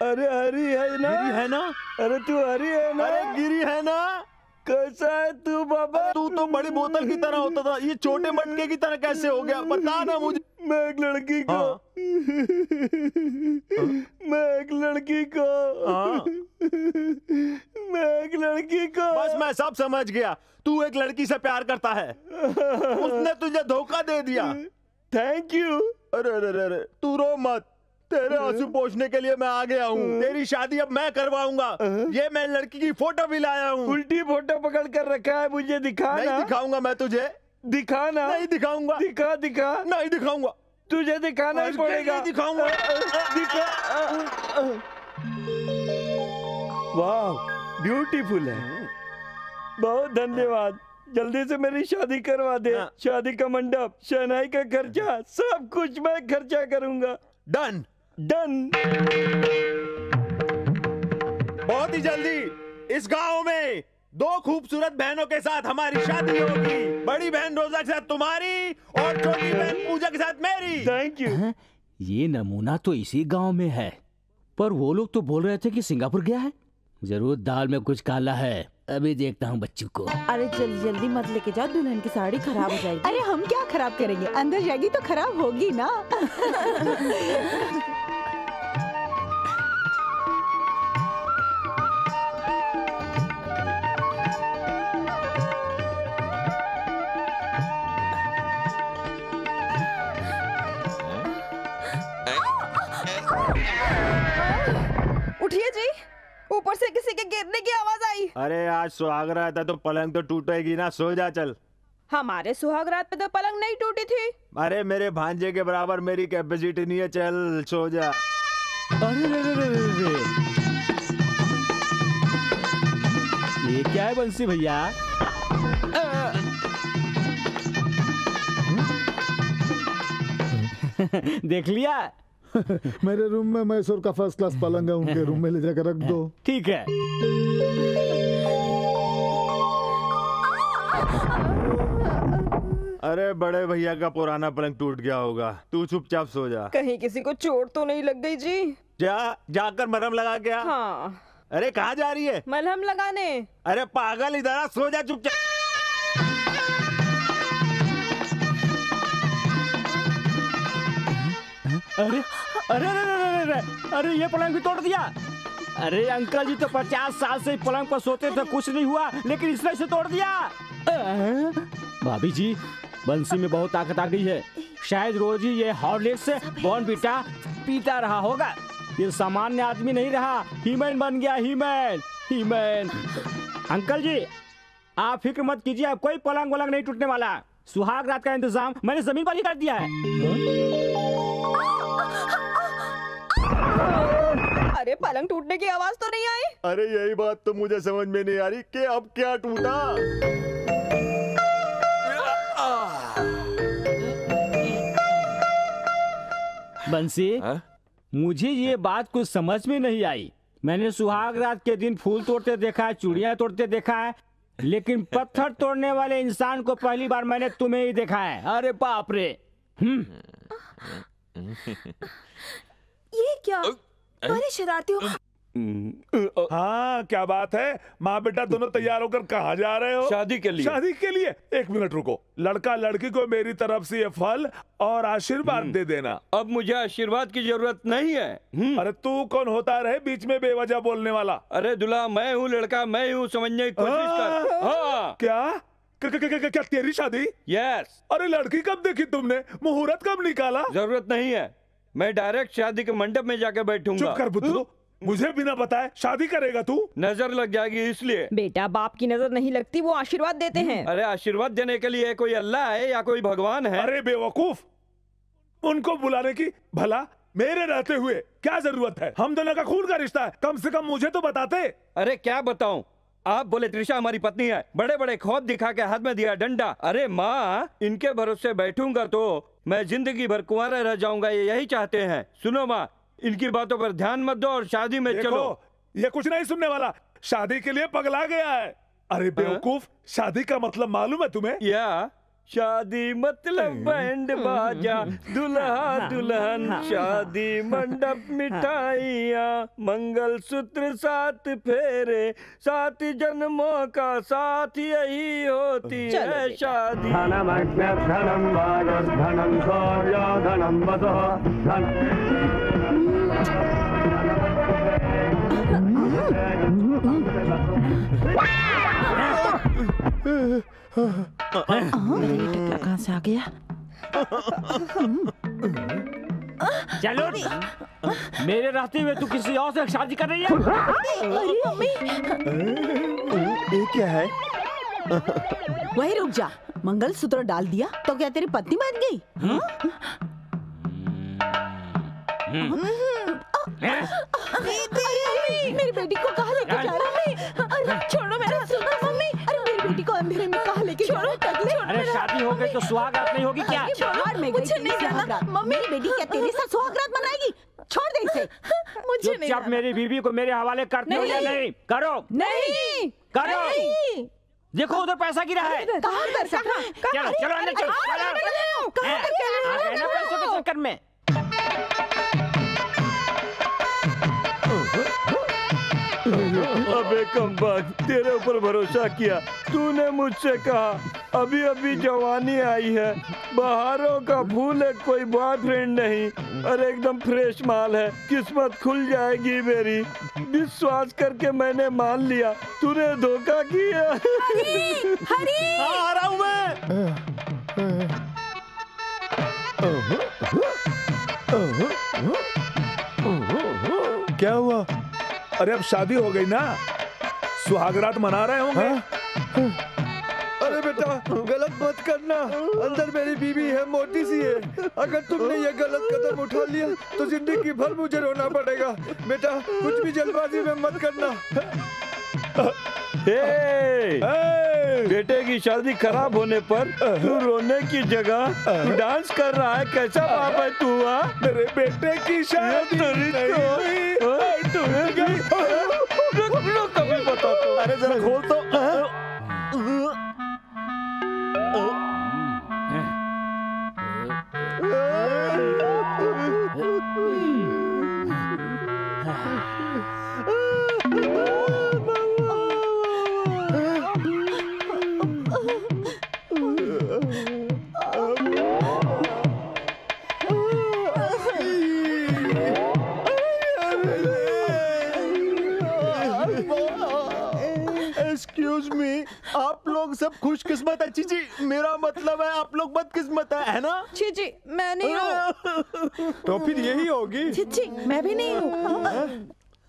अरे हरी है ना? गिरी है ना? अरे तू हरी है ना? अरे गिरी है ना? कैसा है तू बाबा? तू तो बड़ी बोतल की तरह होता था, ये छोटे मटके की तरह कैसे हो गया? बता ना मुझे। मैं एक लड़की को बस मैं सब समझ गया, तू एक लड़की से प्यार करता है, उसने तुझे धोखा दे दिया। Thank you. अरे तू रो मत, तेरे आंसू पोंछने के लिए मैं आ गया हूँ। तेरी शादी अब मैं करवाऊंगा। ये मैं लड़की की फोटो भी लाया हूँ। उल्टी फोटो पकड़ कर रखा है, मुझे दिखा। नहीं दिखाऊंगा मैं तुझे। दिखाना। नहीं दिखाऊंगा। दिखा। नहीं दिखाऊंगा। तुझे दिखाना ही पड़ेगा। दिखाऊंगा। वाह, ब्यूटीफुल है। बहुत धन्यवाद। जल्दी से मेरी शादी करवा दे। शादी का मंडप, शहनाई का खर्चा, सब कुछ मैं खर्चा करूंगा। डन। बहुत ही जल्दी इस गांव में 2 खूबसूरत बहनों के साथ हमारी शादी होगी। बड़ी बहन रोजा के साथ तुम्हारी और छोटी बहन पूजा के साथ मेरी। Thank you. ये नमूना तो इसी गांव में है, पर वो लोग तो बोल रहे थे कि सिंगापुर गया है। जरूर दाल में कुछ काला है। अभी देखता हूँ बच्चों को। अरे जल्दी मत लेके जाओ, दुल्हन की साड़ी खराब हो जाएगी। अरे हम क्या खराब करेंगे, अंदर जाएगी तो खराब होगी ना। उठिए जी, ऊपर से किसी के गिरने की आवाज आई। अरे आज सुहाग रात है तो पलंग तो टूटेगी ना, सो जा चल। हमारे सुहाग रात पे तो पलंग नहीं टूटी थी। अरे मेरे भांजे के बराबर मेरी कैपेसिटी नहीं है, चल सो जा। अरे ये क्या है बंसी भैया? देख लिया? मेरे रूम में मैसूर का फर्स्ट क्लास पलंग है, उनके रूम में ले जाकर रख दो। ठीक है। अरे बड़े भैया का पुराना पलंग टूट गया होगा, तू चुपचाप सो जा। कहीं किसी को चोट तो नहीं लग गई जी? जाकर मरहम लगा क्या? हाँ। अरे कहाँ जा रही है? मलहम लगाने। अरे पागल, इधर आ, सो जा चुपचाप। अरे अरे अरे अरे ये पलंग भी तोड़ दिया। अरे अंकल जी तो 50 साल से पलंग पर सोते थे, कुछ नहीं हुआ, लेकिन इसने इसे तोड़ दिया। भाभी जी, बंसी में बहुत ताकत आ गई है। शायद रोज ही ये हॉर्लिक्स से बॉर्नवीटा पीता रहा होगा। ये सामान्य आदमी नहीं रहा, हीमैन बन गया। हीमैन। अंकल जी आप फिक्र मत कीजिए, अब कोई पलंग वलंग नहीं टूटने वाला। सुहाग रात का इंतजाम मैंने जमीन पर ही कर दिया है। अरे पलंग टूटने की आवाज तो नहीं आई? अरे यही बात तो मुझे समझ में नहीं आ रही कि अब क्या टूटा। बंसी, मुझे ये बात कुछ समझ में नहीं आई। मैंने सुहाग रात के दिन फूल तोड़ते देखा है, चूड़ियां तोड़ते देखा है, लेकिन पत्थर तोड़ने वाले इंसान को पहली बार मैंने तुम्हें ही देखा है। अरे बाप रे। ये क्या? बड़े शरारती हो। हाँ क्या बात है? माँ बेटा दोनों तैयार होकर कहाँ जा रहे हो? शादी के लिए। शादी के लिए? एक मिनट रुको। लड़का लड़की को मेरी तरफ से ये फल और आशीर्वाद दे देना। अब मुझे आशीर्वाद की जरूरत नहीं है। अरे तू कौन होता रहे बीच में बेवजह बोलने वाला? अरे दूल्हा मैं हूँ, लड़का मैं हूँ, समझने की कोशिश कर। हाँ। क्या तेरी शादी? यस। अरे लड़की कब देखी तुमने? मुहूर्त कब निकाला? जरूरत नहीं है, मैं डायरेक्ट शादी के मंडप में जाकर बैठूंगा। चुप कर बुद्धू, मुझे बिना बताए शादी करेगा तू? नजर लग जाएगी इसलिए। बेटा बाप की नजर नहीं लगती, वो आशीर्वाद देते हैं। अरे आशीर्वाद देने के लिए कोई अल्लाह है या कोई भगवान है? अरे बेवकूफ, उनको बुलाने की भला मेरे रहते हुए क्या जरूरत है? हम दोनों का खून का रिश्ता है, कम से कम मुझे तो बताते। अरे क्या बताऊं? आप बोले त्रिशा हमारी पत्नी है, बड़े बड़े ख्वाब दिखा के हाथ में दिया डंडा। अरे माँ, इनके भरोसे बैठूंगा तो मैं जिंदगी भर कुंवारा रह जाऊंगा, ये यही चाहते हैं। सुनो माँ, इनकी बातों पर ध्यान मत दो और शादी में चलो। ये कुछ नहीं सुनने वाला, शादी के लिए पगला गया है। अरे बेवकूफ, शादी का मतलब मालूम है तुम्हें? या शादी मतलब बैंड बाजा, दुल्हा दुल्हन, शादी मंडप मिठाइयाँ, मंगल सूत्र 7 फेरे, 7 जन्मों का साथ, यही होती है शादी। धनम धनम शौर्य धनम कहाँ से आ गया? चलो मेरे रास्ते में तू किसी और से शादी कर रही है? अरे मम्मी, ये क्या है? वही रुक जा, मंगलसूत्र डाल दिया तो क्या तेरी पत्नी बन गई? मेरी बेटी को कहाँ लेके जा रहा है? अरे छोड़ो मेरा, मम्मी, अरे मेरी बेटी को अंधेरे में कहाँ लेके जा रहा है? अरे शादी हो गई तो सुहागरात नहीं होगी क्या? मुझे नहीं जाना। मम्मी, मेरी बेटी क्या तेरे साथ सुहागरात मनाएगी? छोड़ दे इसे। मुझे नहीं चुपचाप मेरी बीवी को मेरे हवाले करते हो या नहीं? करो। नहीं करो। देखो उधर पैसा गिरा है। कहाँ पैसा? चलो चलो अंदर चलो। पैसों के चक्कर में अबे कमबख्त, तेरे ऊपर भरोसा किया, तूने मुझसे कहा अभी अभी जवानी आई है, बहारों का फूल है, कोई बॉयफ्रेंड नहीं, अरे एकदम फ्रेश माल है, किस्मत खुल जाएगी मेरी। विश्वास करके मैंने मान लिया, तूने धोखा किया। हरी, आ रहा हूँ मैं। क्या हुआ? अरे अब शादी हो गई ना, सुहागरात मना रहे होंगे। अरे बेटा गलत मत करना, अंदर मेरी बीवी है, मोटी सी है, अगर तुमने ये गलत कदम उठा लिया तो जिंदगी भर मुझे रोना पड़ेगा। बेटा कुछ भी जल्दबाजी में मत करना। बेटे की शादी खराब होने पर तू रोने की जगह तू डांस कर रहा है, कैसा बाप है तू? मेरे बेटे की शादी कभी बता तो। अरे जरा खोल तो। एक्सक्यूज मी, आप लोग सब खुशकिस्मत है। चीची, मेरा मतलब है आप लोग बदकिस्मत है ना? चीची, मैं नहीं हूँ। तो फिर यही होगी। चीची, मैं भी नहीं हूँ।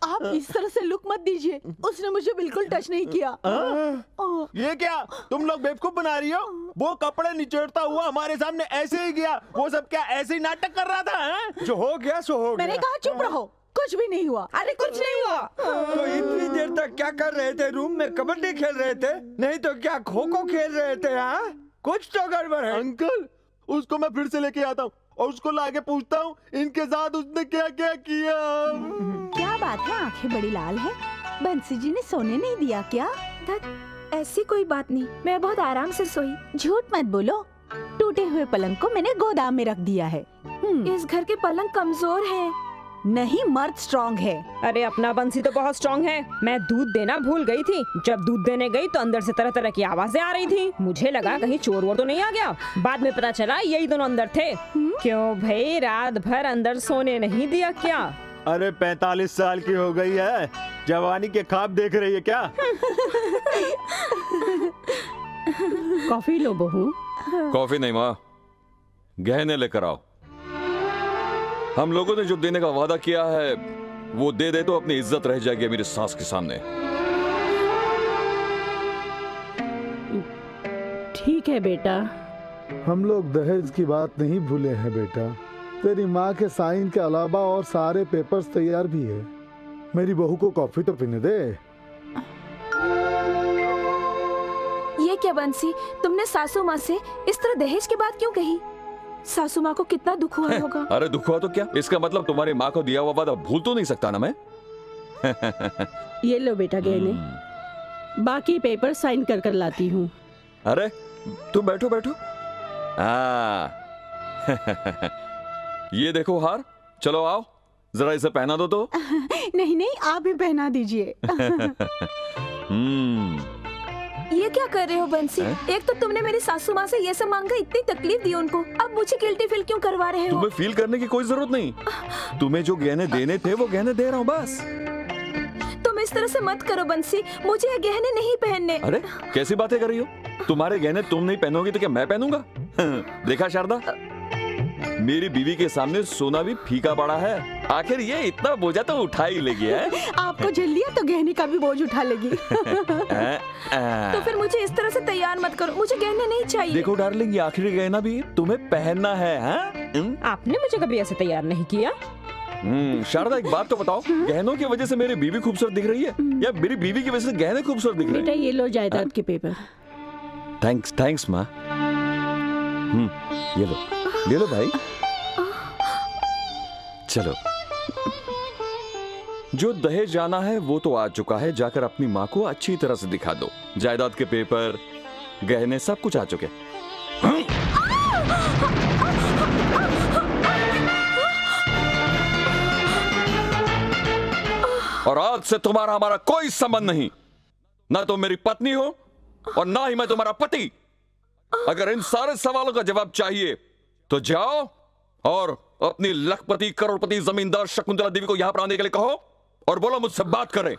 आप इस तरह से लुक मत दीजिए, उसने मुझे बिल्कुल टच नहीं किया। ये क्या तुम लोग बेवकूफ बना रही हो? वो कपड़े निचोड़ता हुआ हमारे सामने ऐसे ही गया, वो सब क्या ऐसे ही नाटक कर रहा था? जो हो गया सो हो गया। मैंने कहा चुप रहो, कुछ भी नहीं हुआ। अरे कुछ नहीं हुआ। तो इतनी देर तक क्या कर रहे थे? रूम में कबड्डी खेल रहे थे? नहीं तो क्या खो खो खेल रहे थे? हाँ, कुछ तो गड़बड़ है। अंकल, उसको मैं फिर से लेके आता हूँ और उसको लाके पूछता हूँ इनके साथ उसने क्या क्या किया। क्या बात है, आंखें बड़ी लाल है। बंसी जी ने सोने नहीं दिया क्या? ऐसी कोई बात नहीं, मैं बहुत आराम से सोई। झूठ मत बोलो, टूटे हुए पलंग को मैंने गोदाम में रख दिया है। इस घर के पलंग कमजोर है। नहीं, मर्द स्ट्रॉन्ग है। अरे अपना बंसी तो बहुत स्ट्रॉन्ग है। मैं दूध देना भूल गई थी, जब दूध देने गई तो अंदर से तरह तरह की आवाजें आ रही थी। मुझे लगा कहीं चोर वोर तो नहीं आ गया, बाद में पता चला यही दोनों अंदर थे। क्यों भाई, रात भर अंदर सोने नहीं दिया क्या? अरे 45 साल की हो गई है, जवानी के ख्वाब देख रही है क्या? कॉफी लो बहू। कॉफी नहीं माँ, गहने लेकर आओ। हम लोगों ने जो देने का वादा किया है वो दे दे तो अपनी इज्जत रह जाएगी मेरी सास के सामने। ठीक है बेटा। हम लोग दहेज की बात नहीं भूले हैं बेटा। तेरी माँ के साइन के अलावा और सारे पेपर्स तैयार भी है। मेरी बहू को कॉफी तो पीने दे। ये क्या बंसी, तुमने सासू माँ से इस तरह दहेज की बात क्यों कही? सासू माँ को कितना दुख हुआ होगा। अरे दुख हुआ तो क्या, इसका मतलब तुम्हारी माँ को दिया हुआ वादा भूल तो नहीं सकता ना मैं। ये लो बेटा गहने, बाकी पेपर साइन कर कर लाती हूँ। अरे तुम बैठो बैठो। ये देखो हार, चलो आओ जरा इसे पहना दो तो। नहीं नहीं, आप ही पहना दीजिए। ये क्या कर रहे हो बंसी? एक तो तुमने मेरी सासू माँ से ये सब मांगा, इतनी तकलीफ दी उनको, अब मुझे गिल्टी फील क्यों करवा रहे हो? तुम्हें फील करने की कोई जरूरत नहीं। तुम्हें जो गहने देने थे वो गहने दे रहा हूँ बस। तुम इस तरह से मत करो बंसी, मुझे ये गहने नहीं पहनने। अरे कैसी बातें कर रही हो? तुम्हारे गहने तुम नहीं पहनोगी तो क्या मैं पहनूंगा? देखा शारदा, मेरी बीवी के सामने सोना भी फीका पड़ा है। आखिर ये इतना बोझा तो उठा ही लेगी है? आपको झेल लिया तो गहने का भी बोझ उठा लेगी। तो फिर मुझे इस तरह से तैयार मत करो, मुझे गहने नहीं चाहिए। देखो डार्लिंग, ये आखिरी गहना भी तुम्हें पहनना है। आपने मुझे कभी ऐसे तैयार नहीं किया। शारदा एक बात तो बताओ, गहनों की वजह से मेरी बीवी खूबसूरत दिख रही है या मेरी बीवी की वजह से गहने खूबसूरत दिख रहे हैं? बेटा ये लो जायदाद के पेपर। थैंक्स माँ। ये लो, ले लो भाई। चलो, जो दहेज जाना है वो तो आ चुका है, जाकर अपनी माँ को अच्छी तरह से दिखा दो। जायदाद के पेपर, गहने सब कुछ आ चुके। और आज से तुम्हारा हमारा कोई संबंध नहीं। ना तुम मेरी पत्नी हो और ना ही मैं तुम्हारा पति। अगर इन सारे सवालों का जवाब चाहिए तो जाओ और अपनी लखपति करोड़पति जमींदार शकुंतला देवी को यहां पर आने के लिए कहो और बोलो मुझसे बात करें।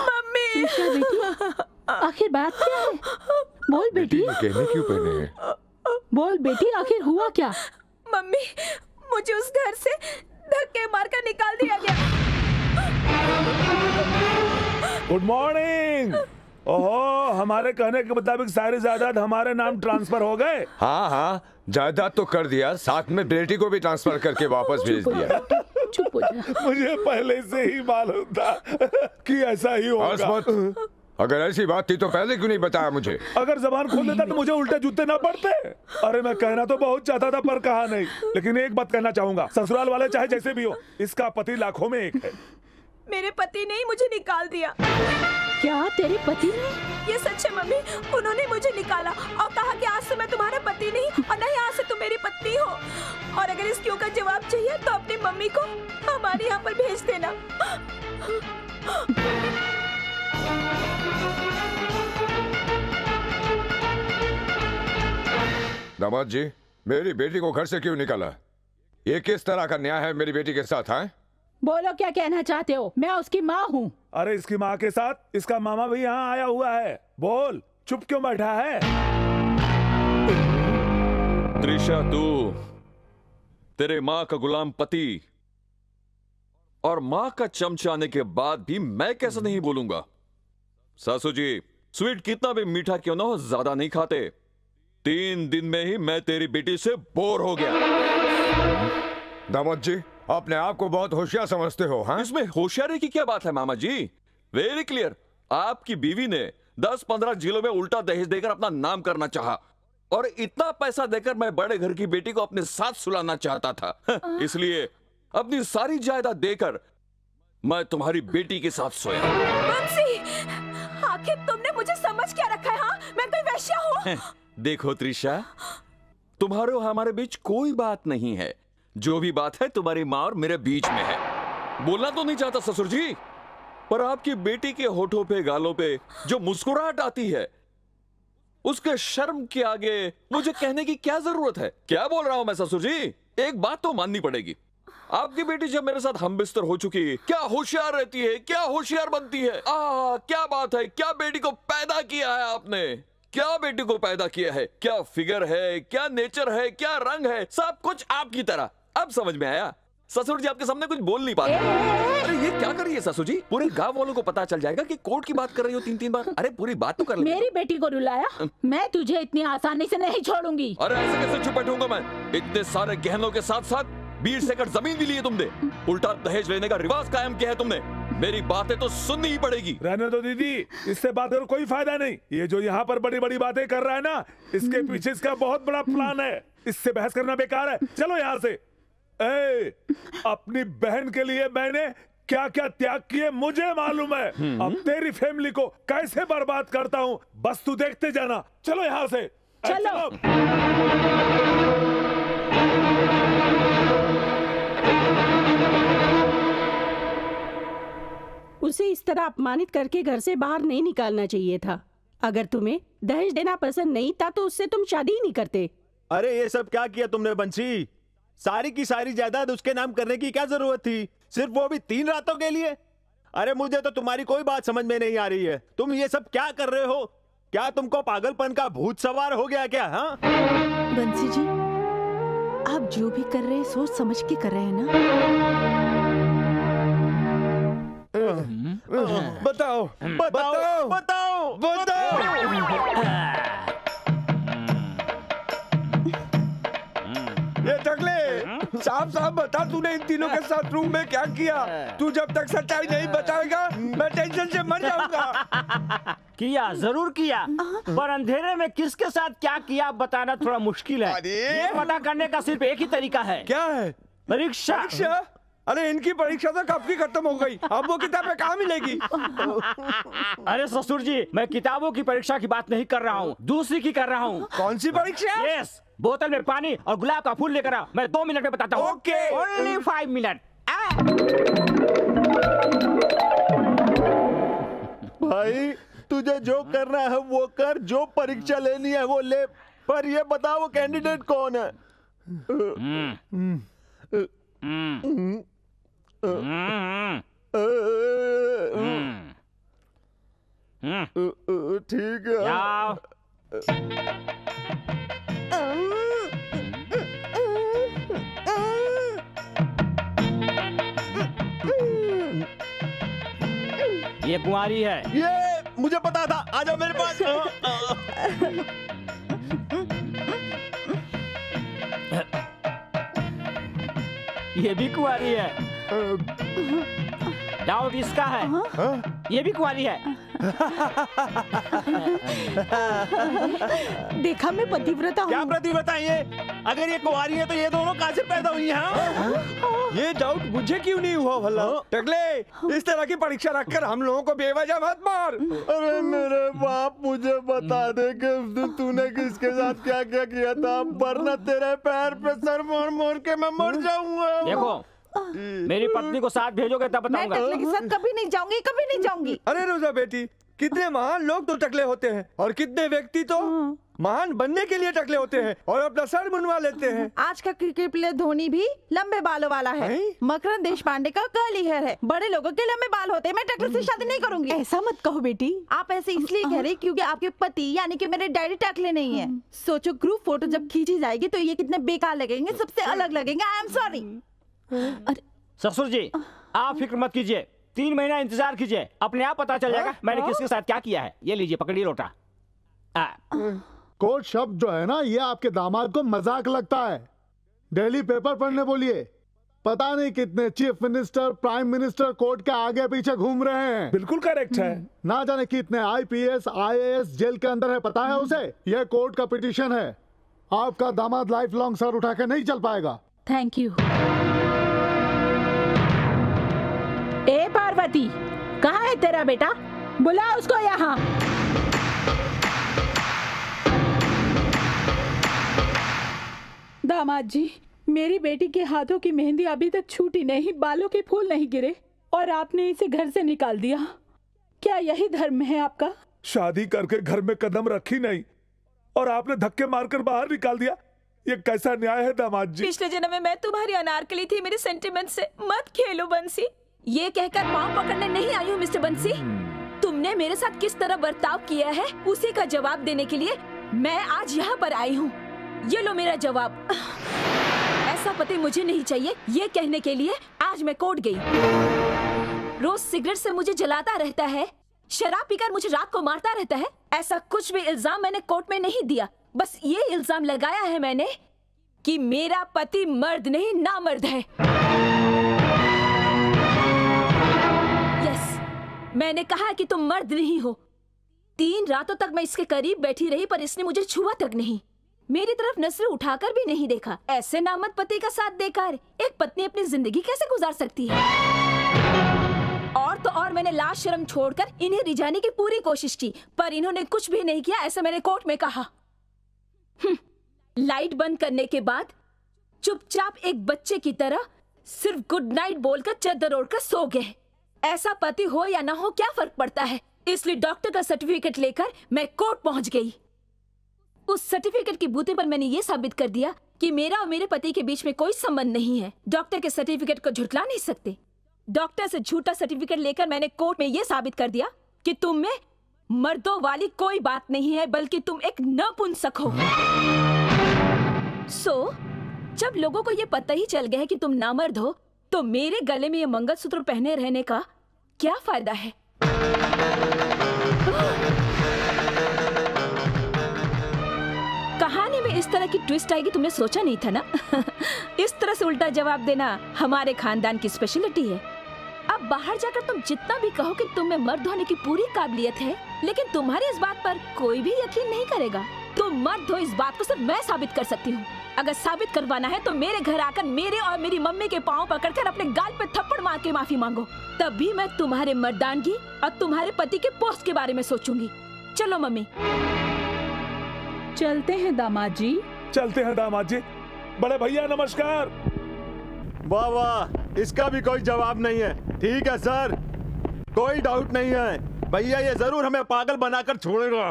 मम्मी। बेटी, आखिर बात क्या है? बोल बेटी। गहने क्यों पहने हैं? बोल बेटी, आखिर हुआ क्या? मम्मी, मुझे उस घर से धक्के मारकर निकाल दिया गया। Good morning. ओहो, हमारे कहने के मुताबिक सारी जायदाद हमारे नाम ट्रांसफर हो गए। हाँ हाँ, जायदाद तो कर दिया, साथ में बेटी को भी ट्रांसफर करके वापस भेज दिया। चुप हो जा। मुझे पहले से ही मालूम था कि ऐसा ही होगा। अगर ऐसी बात थी तो पहले क्यों नहीं बताया मुझे? अगर जबान खोल देता तो मुझे उल्टे जूते ना पड़ते। अरे मैं कहना तो बहुत चाहता था पर कहा नहीं। लेकिन एक बात कहना चाहूंगा, ससुराल वाले चाहे जैसे भी हो, इसका पति लाखों में एक है। मेरे पति ने ही मुझे निकाल दिया। क्या तेरे पति ने? ये सच है मम्मी, उन्होंने मुझे निकाला और कहा कि आज से मैं तुम्हारा पति नहीं और नहीं आज से तुम मेरी पत्नी हो। और अगर इस क्यों का जवाब चाहिए तो अपनी मम्मी को हमारे यहाँ पर भेज देना। दामाद जी, मेरी बेटी को घर से क्यों निकाला? ये किस तरह का न्याय है मेरी बेटी के साथ? है बोलो क्या कहना चाहते हो? मैं उसकी माँ हूँ। अरे इसकी माँ के साथ इसका मामा भी यहाँ आया हुआ है। बोल, चुप क्यों बैठा है? त्रिशा, तू तेरे माँ का गुलाम पति और माँ का चमचा आने के बाद भी मैं कैसे नहीं बोलूंगा? सासू जी, स्वीट कितना भी मीठा क्यों ना हो, ज्यादा नहीं खाते। 3 दिन में ही मैं तेरी बेटी से बोर हो गया। दामाद जी, अपने आप को बहुत होशियार समझते हो। हाँ? इसमें होशियारी की क्या बात है मामा जी? Very clear. आपकी बीवी ने 10-15 जिलों में उल्टा दहेज देकर अपना नाम करना चाहा और इतना पैसा देकर मैं बड़े घर की बेटी को अपने साथ सुलाना चाहता था। इसलिए अपनी सारी जायदाद देकर मैं तुम्हारी बेटी के साथ सोया। बंसी, आखिर तुमने मुझे समझ क्या रखा है? हाँ? मैं कोई वैश्या हूँ? देखो त्रिशा, तुम्हारे और हमारे बीच कोई बात नहीं है। जो भी बात है तुम्हारी माँ और मेरे बीच में है। बोलना तो नहीं चाहता ससुर जी, पर आपकी बेटी के होठों पे गालों पे जो मुस्कुराहट आती है, उसके शर्म के आगे मुझे कहने की क्या जरूरत है? क्या बोल रहा हूं मैं ससुर जी? एक बात तो माननी पड़ेगी, आपकी बेटी जब मेरे साथ हम बिस्तर हो चुकी, क्या होशियार रहती है, क्या होशियार बनती है। क्या बात है, क्या बेटी को पैदा किया है आपने, क्या बेटी को पैदा किया है, क्या फिगर है, क्या नेचर है, क्या रंग है, सब कुछ आपकी तरह। अब समझ में आया। ससुर जी आपके सामने कुछ बोल नहीं पाते। अरे ये क्या कर रही है ससुर जी? पूरे गांव वालों को पता चल जाएगा कि कोर्ट की बात कर रही हो 3-3 बार। अरे पूरी बात तो कर ले। मेरी बेटी को रुलाया, मैं तुझे इतनी आसानी से नहीं छोड़ूंगी। अरे ऐसे कैसे चुप बैठूंगा मैं? इतने सारे गहनों के साथ साथ 20 एकड़ जमीन भी ली है तुमने। उल्टा दहेज लेने का रिवाज कायम किया है तुमने। मेरी बातें तो सुननी ही पड़ेगी। रहने दो दीदी, इससे बात कर कोई फायदा नहीं। ये जो यहाँ पर बड़ी बड़ी बातें कर रहा है ना, इसके पीछे इसका बहुत बड़ा प्लान है। इससे बहस करना बेकार है। चलो यहाँ से। अपनी बहन के लिए मैंने क्या क्या त्याग किए मुझे मालूम है। अब तेरी फैमिली को कैसे बर्बाद करता हूँ बस तू देखते जाना। चलो यहाँ से। चलो। उसे इस तरह अपमानित करके घर से बाहर नहीं निकालना चाहिए था। अगर तुम्हें दहेज देना पसंद नहीं था तो उससे तुम शादी ही नहीं करते। अरे ये सब क्या किया तुमने बंसी? सारी की सारी जायदाद उसके नाम करने की क्या जरूरत थी? सिर्फ वो भी 3 रातों के लिए? अरे मुझे तो तुम्हारी कोई बात समझ में नहीं आ रही है। तुम ये सब क्या कर रहे हो? क्या तुमको पागलपन का भूत सवार हो गया क्या? हाँ बंसी जी, आप जो भी कर रहे हैं सोच समझ के कर रहे हैं ना? बताओ बताओ बताओ बताओ। ये टकले, साफ साफ बता तूने इन तीनों के साथ रूम में क्या किया? तू जब तक सच्चाई नहीं बताएगा मैं टेंशन से मर जाऊंगा। किया, जरूर किया, पर अंधेरे में किसके साथ क्या किया बताना थोड़ा मुश्किल है। ये पता करने का सिर्फ एक ही तरीका है। क्या है? परीक्षा। अरे इनकी परीक्षा तो कब की खत्म हो गई, अब वो किताबें कहाँ मिलेगी? अरे ससुर जी, मैं किताबों की परीक्षा की बात नहीं कर रहा हूँ, दूसरी की कर रहा हूँ। कौन सी परीक्षा? यस, बोतल में पानी और गुलाब का फूल लेकर आ। मैं 2 मिनट में बताता हूँ। ओके। Only 5 minute. भाई तुझे जो करना है वो कर, जो परीक्षा लेनी है वो ले, पर ये बता वो कैंडिडेट कौन है? ठीक है। ये कुंवारी है। ये मुझे पता था। आ जाओ मेरे पास। ये भी कुंवारी है। डाउट इसका है। ये भी कुंवारी है। देखा मैं पतिव्रता हूँ। क्या पतिव्रता ये? अगर ये कुंवारी है तो ये दोनों कहाँ से पैदा हुई हैं? ये डाउट मुझे क्यों नहीं हुआ भला? टकले, इस तरह की परीक्षा रखकर हम लोगों को बेवजह मत मार। अरे मेरे बाप, मुझे बता दे कि तूने किसके साथ क्या क्या किया था, वरना तेरे पैर पे सर मोड़ मोड़ के मैं मर जाऊंगा। देखो, मेरी पत्नी को साथ भेजोगे तब बताऊंगा। मैं टकले के साथ कभी नहीं जाऊंगी, कभी नहीं जाऊंगी। अरे रोजा बेटी, कितने महान लोग तो टकले होते हैं और कितने व्यक्ति तो महान बनने के लिए टकले होते हैं और अपना सर मुंडवा लेते हैं। आज का क्रिकेट प्लेयर धोनी भी लंबे बालों वाला है। मकरंद देशपांडे का कर्ली हेयर है। बड़े लोगों के लंबे बाल होते हैं। मैं टकले से शादी नहीं करूंगी। ऐसा मत कहो बेटी। आप ऐसे इसलिए कह रही क्योंकि आपके पति यानी कि मेरे डैडी टकले नहीं है। सोचो, ग्रुप फोटो जब खींची जाएगी तो ये कितने बेकार लगेंगे, सबसे अलग लगेंगे। I am sorry. ससुर जी, आप फिक्र मत कीजिए, 3 महीना इंतजार कीजिए, अपने आप पता चल जाएगा मैंने किसके साथ क्या किया है। ये लीजिए, पकड़िए लोटा। कोर्ट शब्द जो है ना, ये आपके दामाद को मजाक लगता है। डेली पेपर पढ़ने बोलिए। पता नहीं कितने chief minister, prime minister court के आगे पीछे घूम रहे हैं। बिल्कुल करेक्ट है। ना जाने कितने IPS, IAS जेल के अंदर है, पता है उसे? यह कोर्ट का पिटीशन है। आपका दामाद लाइफ लॉन्ग सर उठा के नहीं चल पाएगा। Thank you. ए पार्वती, कहाँ है तेरा बेटा? बुला उसको यहाँ। दामाद जी, मेरी बेटी के हाथों की मेहंदी अभी तक छूटी नहीं, बालों के फूल नहीं गिरे और आपने इसे घर से निकाल दिया। क्या यही धर्म है आपका? शादी करके घर में कदम रखी नहीं और आपने धक्के मारकर बाहर निकाल दिया। ये कैसा न्याय है दामाद जी? पिछले जन्म में मैं तुम्हारी अनारकली थी, मेरे सेंटिमेंट से मत खेलो बंसी। ये कहकर पाँव पकड़ने नहीं आई हूँ मिस्टर बंसी। तुमने मेरे साथ किस तरह बर्ताव किया है उसी का जवाब देने के लिए मैं आज यहाँ पर आई हूँ। ये लो मेरा जवाब। ऐसा पति मुझे नहीं चाहिए, ये कहने के लिए आज मैं कोर्ट गई। रोज सिगरेट से मुझे जलाता रहता है, शराब पीकर मुझे रात को मारता रहता है। ऐसा कुछ भी इल्जाम मैंने कोर्ट में नहीं दिया, बस ये इल्जाम लगाया है मैंने कि मेरा पति मर्द नहीं नामर्द है। यस, मैंने कहा कि तुम मर्द नहीं हो। 3 रातों तक मैं इसके करीब बैठी रही पर इसने मुझे छुआ तक नहीं, मेरी तरफ नजरें उठाकर भी नहीं देखा। ऐसे नामर्द पति का साथ देकर एक पत्नी अपनी जिंदगी कैसे गुजार सकती है? और तो और मैंने लाज शर्म छोड़कर इन्हें रिझाने की पूरी कोशिश की, पर इन्होंने कुछ भी नहीं किया, ऐसा मैंने कोर्ट में कहा। लाइट बंद करने के बाद चुपचाप एक बच्चे की तरह सिर्फ गुड नाइट बोलकर चादर ओढ़कर सो गए। ऐसा पति हो या ना हो क्या फर्क पड़ता है? इसलिए डॉक्टर का सर्टिफिकेट लेकर मैं कोर्ट पहुंच गई। उस सर्टिफिकेट की बूते पर मैंने ये साबित कर दिया कि मेरा और मेरे पति के बीच में कोई संबंध नहीं है। डॉक्टर के सर्टिफिकेट को झुठला नहीं सकते। डॉक्टर से झूठा सर्टिफिकेट लेकर मैंने कोर्ट में ये साबित कर दिया कि तुम में मर्दों वाली कोई बात नहीं है, बल्कि तुम एक नपुंसक हो। जब लोगों को ये पता ही चल गया है कि तुम नामर्द हो, तो मेरे गले में ये मंगलसूत्र पहने रहने का क्या फायदा है? कहानी में इस तरह की ट्विस्ट आएगी तुमने सोचा नहीं था ना? इस तरह से उल्टा जवाब देना हमारे खानदान की स्पेशलिटी है। अब बाहर जाकर तुम जितना भी कहो कि तुम में मर्द होने की पूरी काबिलियत है, लेकिन तुम्हारी इस बात पर कोई भी यकीन नहीं करेगा। तुम मर्द हो इस बात को सिर्फ मैं साबित कर सकती हूँ। अगर साबित करवाना है तो मेरे घर आकर मेरे और मेरी मम्मी के पाँव पकड़कर अपने गाल पे थप्पड़ मार के माफी मांगो, तभी मैं तुम्हारे मर्दानगी और तुम्हारे पति के पोस्ट के बारे में सोचूंगी। चलो मम्मी। चलते हैं दामाद जी। चलते हैं दामाद जी। बड़े भैया नमस्कार। वाह वाह, इसका भी कोई जवाब नहीं है। ठीक है सर, कोई डाउट नहीं है। भैया ये जरूर हमें पागल बनाकर छोड़ेगा।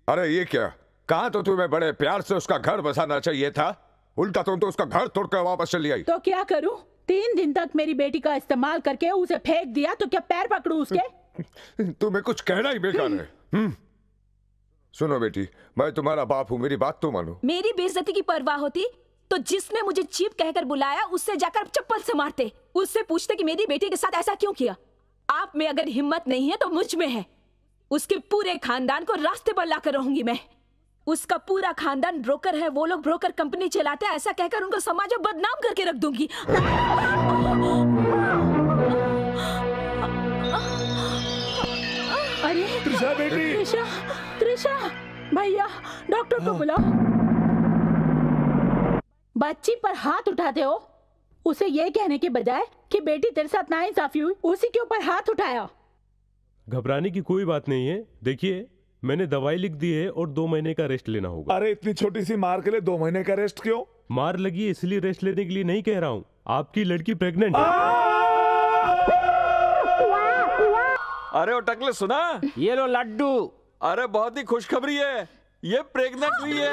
अरे ये क्या, कहा तो तुम्हें बड़े प्यार से उसका घर बसाना चाहिए था, उल्टा तुम तो उसका घर तोड़कर वापस चली आई। तो क्या करूं? 3 दिन तक मेरी बेटी का इस्तेमाल करके उसे फेंक दिया, तो क्या पैर पकड़ूं उसके? तुम्हें कुछ कहना ही बेकार है। सुनो बेटी, मैं तुम्हारा बाप हूँ, मेरी बात तो मानो। मेरी बेइज्जती की परवाह होती तो जिसने मुझे चीप कहकर बुलाया उससे जाकर चप्पल से मारते, उससे पूछते कि मेरी बेटी के साथ ऐसा क्यों किया। आप में अगर हिम्मत नहीं है तो मुझ में है। उसके पूरे खानदान को रास्ते पर लाकर रहूंगी मैं। उसका पूरा खानदान ब्रोकर है, वो लोग ब्रोकर कंपनी चलाते हैं, ऐसा कहकर उनको समाज में बदनाम करके रख दूंगी। अरे त्रिशा बेटी। त्रिशा भैया, डॉक्टर को बुलाओ। बच्ची पर हाथ उठाते हो, उसे ये कहने के बजाय कि बेटी तेरे साथ नाइंसाफी हुई, उसी के ऊपर हाथ उठाया। घबराने की कोई बात नहीं है। देखिए, मैंने दवाई लिख दी है और 2 महीने का रेस्ट लेना होगा। अरे इतनी छोटी सी मार के लिए 2 महीने का रेस्ट क्यों? मार लगी है इसलिए रेस्ट लेने के लिए नहीं कह रहा हूँ। आपकी लड़की प्रेग्नेंट है। अरे ओ टकले सुना? ये लो लड्डू। अरे बहुत ही खुशखबरी है, ये प्रेग्नेंट हुई है।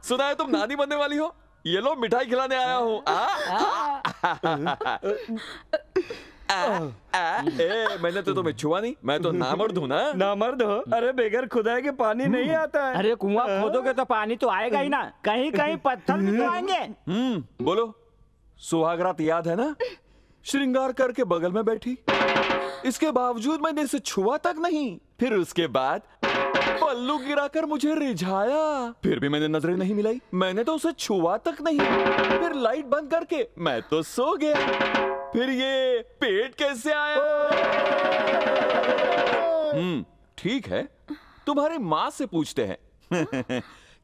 सुना है तुम नानी बनने वाली हो? ये लो मिठाई खिलाने आया हूँ। मैंने तो तुम्हें छुआ नहीं, मैं तो नामर्द हूँ ना। नामर्द हो? अरे बेगर खुदाई के पानी नहीं आता है। अरे कुआं खोदोगे तो पानी तो आएगा ही ना, कहीं कहीं पत्थर भी तो आएंगे। बोलो, सुहागरात याद है ना? श्रृंगार करके बगल में बैठी, इसके बावजूद मैंने इसे छुआ तक नहीं। फिर उसके बाद पल्लू गिराकर मुझे रिझाया, फिर भी मैंने नजरें नहीं मिलाई, मैंने तो उसे छुआ तक नहीं। फिर लाइट बंद करके मैं तो सो गया। फिर ये पेट कैसे आया? ठीक है, तुम्हारी माँ से पूछते हैं।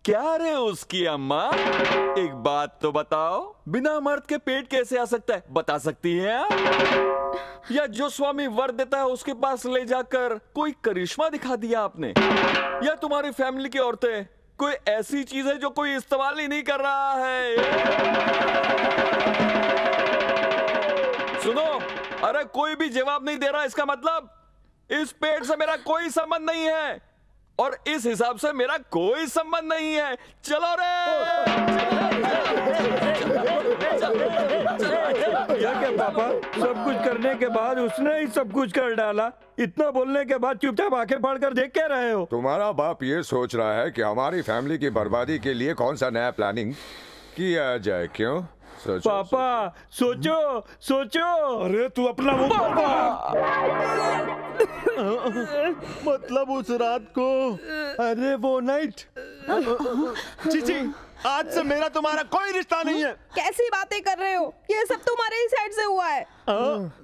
क्या रे उसकी अम्मा, एक बात तो बताओ, बिना मर्द के पेट कैसे आ सकता है? बता सकती है आप? या जो स्वामी वर देता है उसके पास ले जाकर कोई करिश्मा दिखा दिया आपने? या तुम्हारी फैमिली की औरतें कोई ऐसी चीज है जो कोई इस्तेमाल ही नहीं कर रहा है? सुनो, अरे कोई भी जवाब नहीं दे रहा, इसका मतलब इस पेट से मेरा कोई संबंध नहीं है और इस हिसाब से मेरा कोई संबंध नहीं है। चलो रे। क्या पापा, सब कुछ करने के बाद उसने ही सब कुछ कर डाला। इतना बोलने के बाद चुपचाप आंखें फाड़ कर देख क्या रहे हो? तुम्हारा बाप ये सोच रहा है कि हमारी फैमिली की बर्बादी के लिए कौन सा नया प्लानिंग किया जाए। क्यों? सोचो, पापा सोचो सोचो। अरे तू अपना मुंह मतलब उस रात को, अरे वो नाइट। चीची, आज से मेरा तुम्हारा कोई रिश्ता नहीं है। कैसी बातें कर रहे हो? ये सब तुम्हारे ही साइड से हुआ है।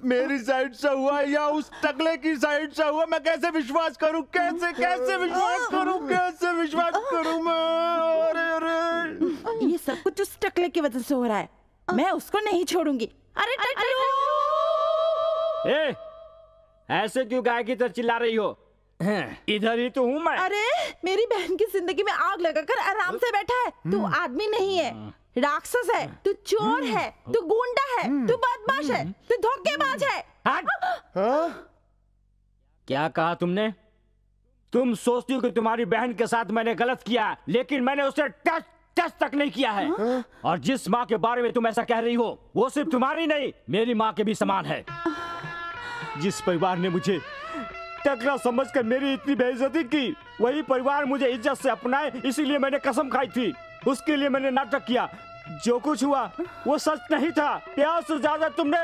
मेरी साइड से हुआ है या उस टकले की साइड से हुआ? मैं कैसे विश्वास करूं? कैसे विश्वास करूं? कैसे विश्वास करूं मैं? अरे ये सब कुछ उस टकले की वजह से हो रहा है। मैं उसको नहीं छोड़ूंगी। अरे ए, ऐसे क्यों गाय की तरह चिल्ला रही हो? इधर ही तो हूँ मैं। अरे मेरी बहन की जिंदगी में आग लगाकर आराम से बैठा है। तू आदमी नहीं है, राक्षस है, तू चोर है, तू गुंडा है, तू बदमाश है, तू धोखेबाज है। क्या कहा तुमने? तुम सोचती हो कि तुम्हारी बहन के साथ मैंने गलत किया, लेकिन मैंने उसे टच तक नहीं किया है। और जिस माँ के बारे में तुम ऐसा कह रही हो, वो सिर्फ तुम्हारी नहीं, मेरी माँ के भी समान है। जिस परिवार ने मुझे टकला समझकर मेरी इतनी बेइज्जती की, वही परिवार मुझे इज्जत से अपनाए, इसीलिए मैंने कसम खाई थी। उसके लिए मैंने नाटक किया। जो कुछ हुआ वो सच नहीं था। प्यार से ज्यादा तुमने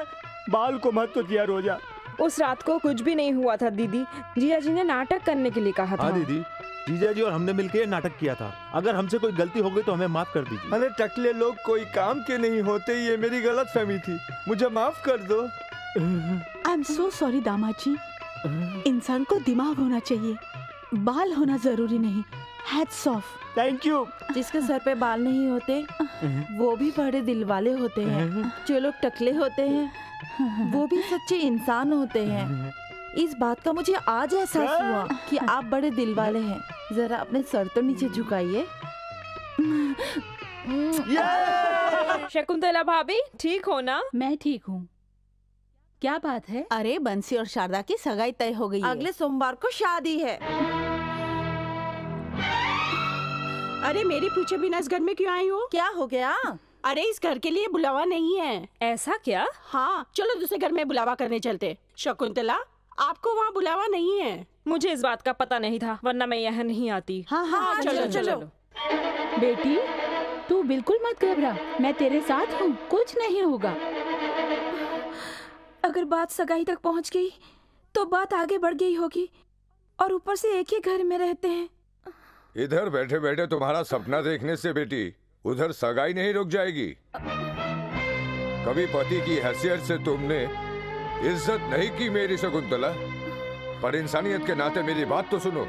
बाल को महत्व दिया। रोजा, उस रात को कुछ भी नहीं हुआ था दीदी। जिया जी ने नाटक करने के लिए कहा था। हाँ दीदी, जीजा जी और हमने मिलकर नाटक किया था। अगर हमसे कोई गलती हो गई तो हमें माफ कर दीजिए। अरे टकले लोग कोई काम के नहीं होते, ये मेरी गलत फहमी थी, मुझे माफ कर दो। आई एम सो सॉरी दामाद जी। इंसान को दिमाग होना चाहिए, बाल होना जरूरी नहीं। Hats off. Thank you. जिसके सर पे बाल नहीं होते वो भी बड़े दिल वाले होते हैं। जो लोग टकले होते हैं वो भी सच्चे इंसान होते हैं। इस बात का मुझे आज एहसास हुआ कि आप बड़े दिल वाले हैं। जरा अपने सर तो नीचे झुकाइए। शकुंतला भाभी, ठीक हो ना? मैं ठीक हूँ। क्या बात है? अरे बंसी और शारदा की सगाई तय हो गई है। अगले सोमवार को शादी है। अरे मेरे पूछे बिना इस घर में क्यों आई हो? क्या हो गया? अरे इस घर के लिए बुलावा नहीं है। ऐसा क्या? हाँ, चलो दूसरे घर में बुलावा करने चलते। शकुंतला, आपको वहाँ बुलावा नहीं है। मुझे इस बात का पता नहीं था, वरना मैं यहाँ नहीं आती। हाँ, चलो। बेटी, तू बिल्कुल मत घबरा, मैं तेरे साथ हूँ, कुछ नहीं होगा। अगर बात सगाई तक पहुँच गई तो बात आगे बढ़ गई होगी, और ऊपर से एक ही घर में रहते हैं। इधर बैठे बैठे तुम्हारा सपना देखने से बेटी उधर सगाई नहीं रुक जाएगी। कभी पति की हैसियत से तुमने इज्जत नहीं की मेरी शकुंतला, पर इंसानियत के नाते मेरी बात तो सुनो।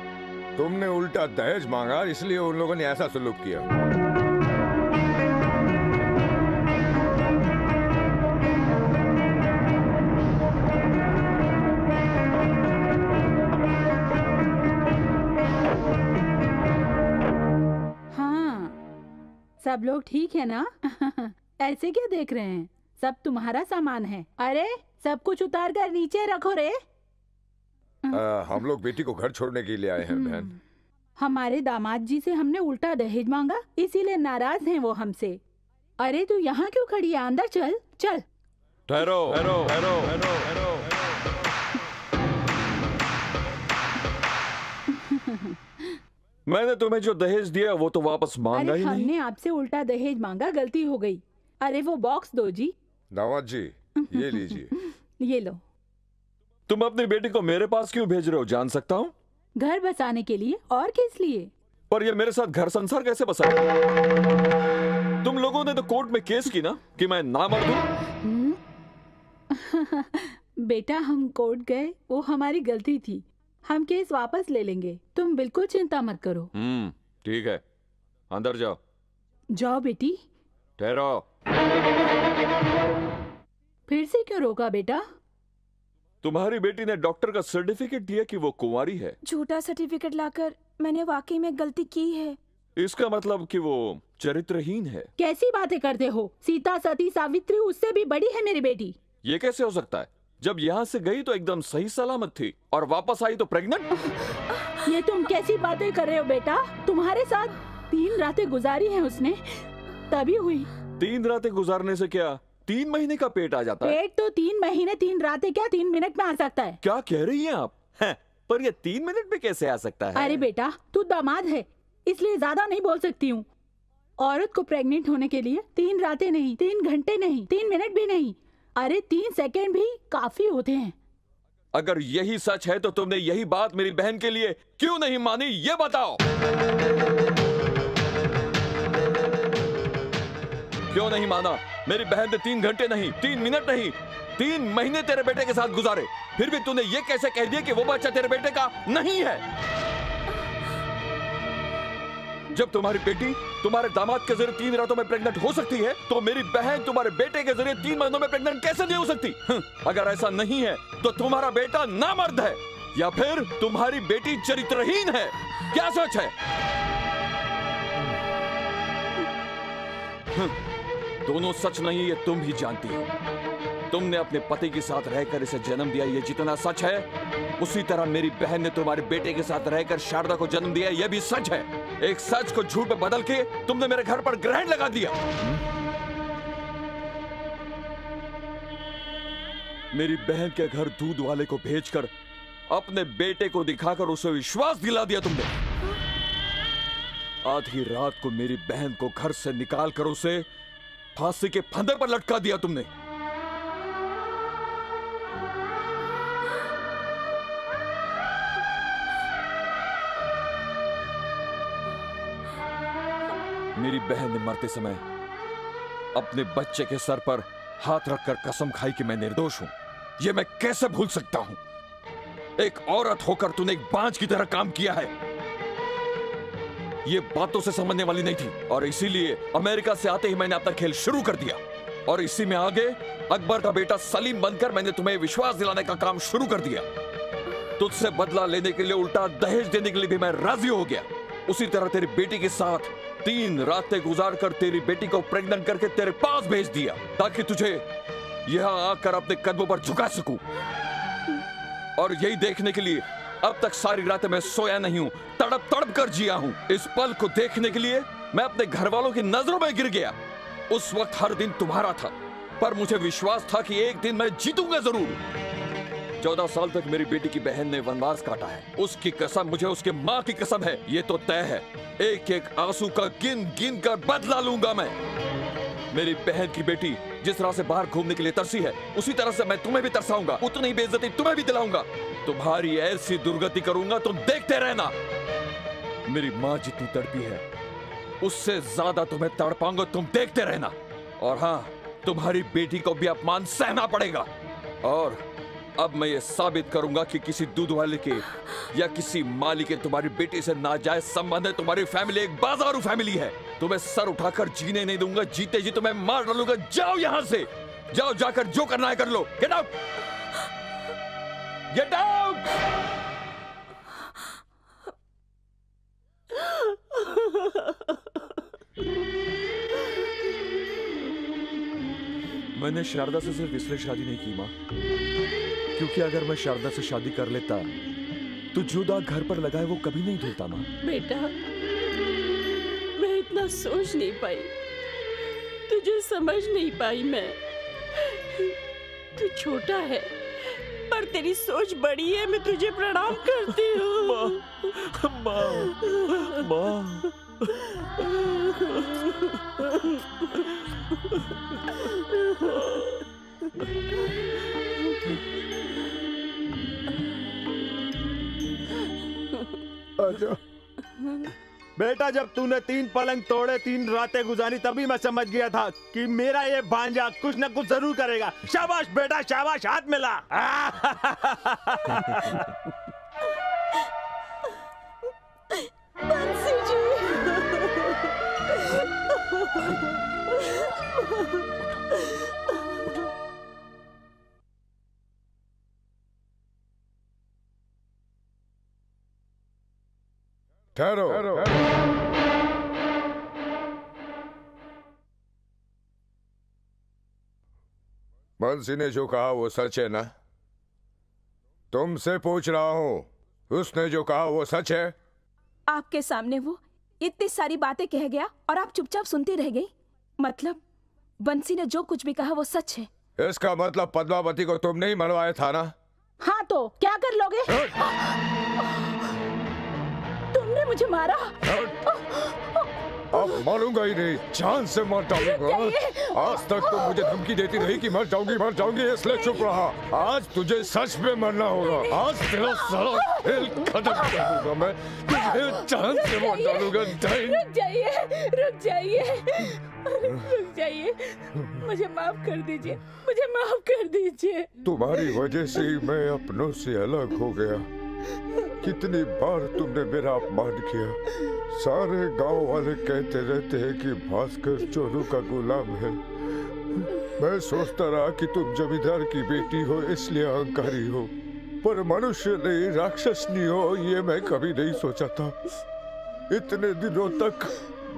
तुमने उल्टा दहेज मांगा, इसलिए उन लोगों ने ऐसा सलूक किया। सब लोग ठीक है ना? ऐसे क्या देख रहे हैं? सब तुम्हारा सामान है। अरे सब कुछ उतार कर नीचे रखो रे। हम लोग बेटी को घर छोड़ने के लिए आए हैं बहन। हमारे दामाद जी से हमने उल्टा दहेज मांगा, इसीलिए नाराज हैं वो हमसे। अरे तू यहाँ क्यों खड़ी है? अंदर चल चल। ठहरो। मैंने तुम्हें जो दहेज दिया वो तो वापस मांगा ही नहीं। हमने आपसे उल्टा दहेज मांगा, गलती हो गई। अरे वो बॉक्स दो जी। दामाद जी, ये लीजिए। ये लो। तुम अपनी बेटी को मेरे पास क्यों भेज रहे हो, जान सकता हूँ? घर बसाने के लिए, और किस लिए? पर ये मेरे साथ घर संसार कैसे बसा? तुम लोगों ने तो कोर्ट में केस की ना कि मैं नामर्द हूँ। बेटा, हम कोर्ट गए, वो हमारी गलती थी। हम केस वापस ले लेंगे, तुम बिल्कुल चिंता मत करो। ठीक है, अंदर जाओ। जाओ बेटी। ठहरो। फिर से क्यों रोका बेटा? तुम्हारी बेटी ने डॉक्टर का सर्टिफिकेट दिया कि वो कुंवारी है। झूठा सर्टिफिकेट लाकर मैंने वाकई में गलती की है। इसका मतलब कि वो चरित्रहीन है। कैसी बातें करते हो? सीता, सती, सावित्री उससे भी बड़ी है मेरी बेटी। ये कैसे हो सकता है? जब यहाँ से गई तो एकदम सही सलामत थी, और वापस आई तो प्रेग्नेंट। ये तुम कैसी बातें कर रहे हो बेटा? तुम्हारे साथ 3 रातें गुजारी हैं उसने, तभी हुई। 3 रातें गुजारने से क्या 3 महीने का पेट आ जाता है? पेट तो 3 महीने 3 रातें क्या 3 मिनट में आ सकता है। क्या कह रही हैं आप? पर ये 3 मिनट में कैसे आ सकता है? अरे बेटा, तू दामाद है इसलिए ज्यादा नहीं बोल सकती हूँ। औरत को प्रेग्नेंट होने के लिए 3 रातें नहीं, 3 घंटे नहीं, 3 मिनट भी नहीं, अरे 3 सेकंड भी काफी होते हैं। अगर यही सच है तो तुमने यही बात मेरी बहन के लिए क्यों नहीं मानी, ये बताओ। क्यों नहीं माना? मेरी बहन ने 3 घंटे नहीं, 3 मिनट नहीं, 3 महीने तेरे बेटे के साथ गुजारे, फिर भी तूने ये कैसे कह दिया कि वो बच्चा तेरे बेटे का नहीं है? जब तुम्हारी बेटी तुम्हारे दामाद के जरिए 3 रातों में प्रेग्नेंट हो सकती है, तो मेरी बहन तुम्हारे बेटे के जरिए 3 महीनों में प्रेग्नेंट कैसे नहीं हो सकती? अगर ऐसा नहीं है तो तुम्हारा बेटा नामर्द है या फिर तुम्हारी बेटी चरित्रहीन है। क्या सच है? दोनों सच नहीं, ये तुम भी जानती हो। तुमने अपने पति के साथ रहकर इसे जन्म दिया, ये जितना सच है, उसी तरह मेरी बहन ने तुम्हारे बेटे के साथ रहकर शारदा को जन्म दिया, यह भी सच है। एक सच को झूठ में बदल के तुमने मेरे घर पर ग्रहण लगा दिया। मेरी बहन के घर दूध वाले को भेजकर अपने बेटे को दिखाकर उसे विश्वास दिला दिया तुमने। आधी रात को मेरी बहन को घर से निकाल कर उसे फांसी के फंदे पर लटका दिया तुमने। मेरी बहन ने मरते समय अपने बच्चे के सर पर हाथ रखकर कसम खाई कि मैं निर्दोष हूं। यह मैं कैसे भूल सकता हूं? एक औरत होकर तूने एक बांझ की तरह काम किया है। ये बातों से समझने वाली नहीं थी और इसीलिए अमेरिका से आते ही मैंने अपना खेल शुरू कर दिया और इसी में आगे अकबर का बेटा सलीम बनकर मैंने तुम्हें विश्वास दिलाने का काम शुरू कर दिया। तुझसे बदला लेने के लिए उल्टा दहेज देने के लिए भी मैं राजी हो गया। उसी तरह तेरी बेटी के साथ 3 रातें गुजार कर तेरी बेटी को प्रेग्नेंट करके तेरे पास भेज दिया ताकि तुझे यहां आकर अपने कदमों पर झुका सकूं। और यही देखने के लिए अब तक सारी रातें मैं सोया नहीं हूं, तड़प तड़प कर जिया हूं। इस पल को देखने के लिए मैं अपने घर वालों की नजरों में गिर गया। उस वक्त हर दिन तुम्हारा था, पर मुझे विश्वास था कि एक दिन मैं जीतूंगा जरूर। 14 साल तक मेरी बेटी की बहन ने वनवास काटा है। उसकी कसम मुझे उसके माँ की कसम है, ये तो तय है। एक एक आंसू का गिन गिन कर बदला लूंगा मैं। मेरी बहन की बेटी जिस तरह से बाहर घूमने के लिए तरसी है, उसी तरह से मैं तुम्हें भी तरसाऊंगा, उतनी ही बेइज्जती तुम्हें भी दिलाऊंगा। तुम्हारी ऐसी दुर्गति करूंगा तुम देखते रहना। मेरी माँ जितनी तड़पी है उससे ज्यादा तुम्हें तड़पाऊंगा, तुम देखते रहना। और हाँ, तुम्हारी बेटी को भी अपमान सहना पड़ेगा। और अब मैं ये साबित करूंगा कि किसी दूध वाले के या किसी माली के तुम्हारी बेटी से नाजायज संबंध है। तुम्हारी फैमिली एक बाजारू फैमिली है। तुम्हें सर उठाकर जीने नहीं दूंगा, जीते जी तुम्हें मार डालूंगा। जाओ यहां से, जाओ, जाकर जो करना है कर लो। Get out, get out. मैंने शारदा से सिर्फ इसलिए शादी नहीं की माँ, क्योंकि अगर मैं शारदा से शादी कर लेता तो जो दाग घर पर लगा है वो कभी नहीं धुलता माँ। बेटा, मैं इतना सोच नहीं पाई, तुझे समझ नहीं पाई मैं। तू छोटा है पर तेरी सोच बड़ी है। मैं तुझे प्रणाम करती हूँ। माँ, माँ। अच्छा बेटा, जब तूने 3 पलंग तोड़े, 3 रातें गुजारी, तभी मैं समझ गया था कि मेरा ये भांजा कुछ न कुछ जरूर करेगा। शाबाश बेटा, शाबाश, हाथ मिला। बंसी जी। ठहरो। बंसी ने जो कहा वो सच है ना? तुमसे पूछ रहा हूं, उसने जो कहा वो सच है? आपके सामने वो इतनी सारी बातें कह गया और आप चुपचाप सुनती रह गई। मतलब बंसी ने जो कुछ भी कहा वो सच है। इसका मतलब पद्मावती को तुमने ही मरवाया था ना? हाँ तो क्या कर लोगे? तुमने मुझे मारा। अब मारूंगा ही नहीं, जान से मार डालूंगा। आज तक तो मुझे धमकी देती रही कि मर जाऊंगी, इसलिए चुप रहा। आज तुझे सच में मरना होगा। आज तेरा सारा खेल खत्म कर दूंगा मैं, तुझे जान से मार डालूंगा। रुक जाइए, मुझे माफ कर दीजिए। तुम्हारी वजह से ही मैं अपनों से अलग हो गया। कितनी बार तुमने मेरा अपमान किया। सारे गांव वाले कहते रहते हैं कि भास्कर चोरू का गुलाम है। मैं सोचता रहा कि तुम जमींदार की बेटी हो इसलिए अहंकारी हो, पर मनुष्य नहीं, राक्षस नहीं हो ये मैं कभी नहीं सोचा था। इतने दिनों तक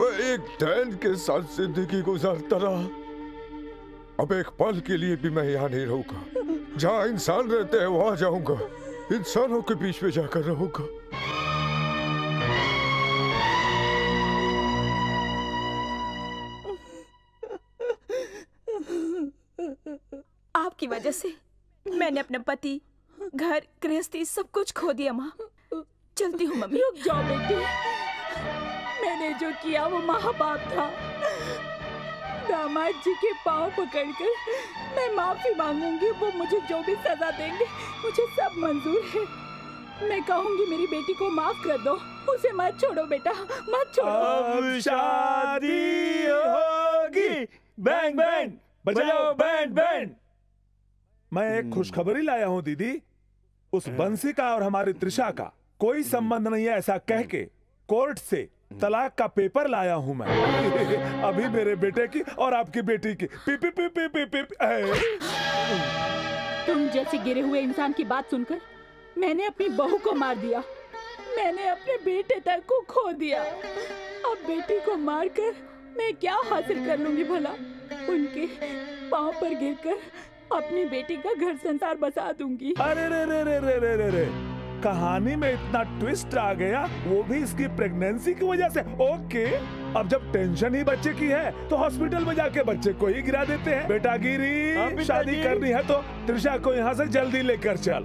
मैं एक डैन के साथ जिंदगी गुजारता रहा। अब एक पल के लिए भी मैं यहाँ नहीं रहूंगा। जहाँ इंसान रहते हैं वहां जाऊंगा, इंसानों के बीच में जाकर रहूंगा। आपकी वजह से मैंने अपना पति, घर, गृहस्थी सब कुछ खो दिया माँ। चलती हूँ मम्मी। रुक जाओ बेटी, मैंने जो किया वो महापाप था। दामाद जी के पाँव पकड़कर मैं माफी मांगूंगी। वो मुझे जो भी सजा देंगे मुझे सब मंजूर है। मैं कहूंगी मेरी बेटी को माफ कर दो, उसे मत छोड़ो बेटा, मत छोड़ो। अब शादी होगी, बैंग बैंग बजाओ बैंड बैंड। मैं एक खुशखबरी लाया हूँ दीदी। उस बंसी का और हमारी त्रिशा का कोई संबंध नहीं है ऐसा कह के कोर्ट से तलाक का पेपर लाया हूँ मैं। अभी मेरे बेटे की और आपकी बेटी की P P P P P P. तुम जैसे गिरे हुए इंसान की बात सुनकर मैंने अपनी बहू को मार दिया, मैंने अपने बेटे तक को खो दिया। अब बेटी को मारकर मैं क्या हासिल कर लूंगी भला? उनके पाँव पर गिरकर अपनी बेटी का घर संसार बसा दूंगी। अरे रे रे रे रे रे रे रे, कहानी में इतना ट्विस्ट आ गया, वो भी इसकी प्रेगनेंसी की वजह से। ओके, अब जब टेंशन ही बच्चे की है तो हॉस्पिटल में जाके बच्चे को ही गिरा देते हैं। बेटा गिरी, शादी करनी है तो त्रिशा को यहाँ से जल्दी लेकर चल।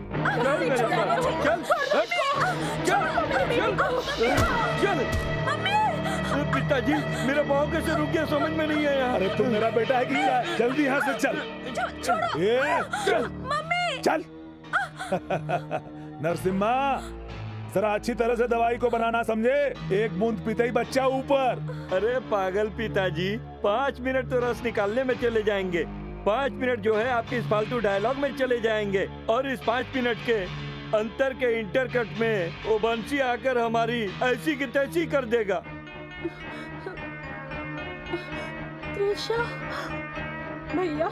पिताजी मेरा पाँव कैसे रुक गया समझ में नहीं आया। अरे तू मेरा बेटा है कि क्या? जल्दी यहाँ से चल। चल। नरसिम्हा, जरा अच्छी तरह से दवाई को बनाना समझे। एक बूंद पीते ही बच्चा ऊपर। अरे पागल पिताजी, 5 मिनट तो रस निकालने में चले जाएंगे, 5 मिनट जो है आपके इस फालतू डायलॉग में चले जाएंगे, और इस 5 मिनट के अंतर के इंटरकट में वो बंसी आकर हमारी ऐसी की तैसी कर देगा। त्रिशा, भैया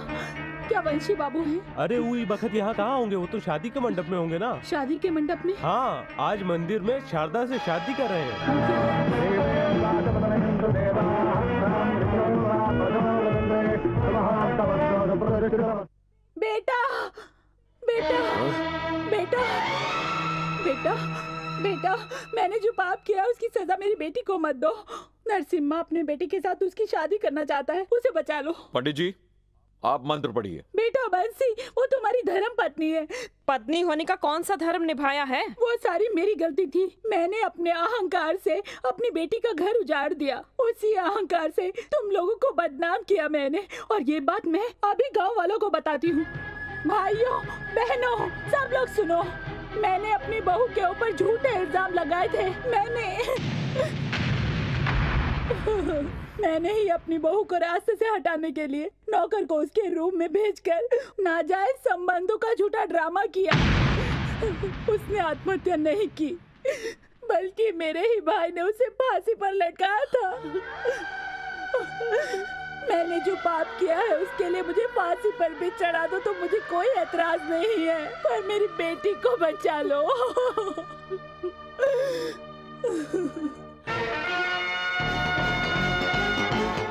क्या वंशी बाबू हैं? अरे वही बखत यहाँ कहाँ होंगे? वो तो शादी के मंडप में होंगे ना। शादी के मंडप में? हाँ, आज मंदिर में शारदा से शादी कर रहे हैं। बेटा, बेटा, बेटा, बेटा, बेटा, मैंने जो पाप किया उसकी सजा मेरी बेटी को मत दो। नरसिम्हा अपने बेटे के साथ उसकी शादी करना चाहता है, उसे बचा लो। पंडित जी, आप मंत्र पढ़िए। बेटा बंसी, वो तुम्हारी धर्म पत्नी है। पत्नी होने का कौन सा धर्म निभाया है? वो सारी मेरी गलती थी। मैंने अपने अहंकार से अपनी बेटी का घर उजाड़ दिया। उसी अहंकार से तुम लोगों को बदनाम किया मैंने, और ये बात मैं अभी गांव वालों को बताती हूँ। भाइयों बहनों सब लोग सुनो, मैंने अपनी बहू के ऊपर झूठे इल्जाम लगाए थे। मैंने ही अपनी बहू को रास्ते से हटाने के लिए नौकर को उसके रूम में भेजकर नाजायज संबंधों का झूठा ड्रामा किया। उसने आत्महत्या नहीं की, बल्कि मेरे ही भाई ने उसे फांसी पर लटकाया था। मैंने जो पाप किया है उसके लिए मुझे फांसी पर भी चढ़ा दो तो मुझे कोई एतराज नहीं है, पर मेरी बेटी को बचा लो।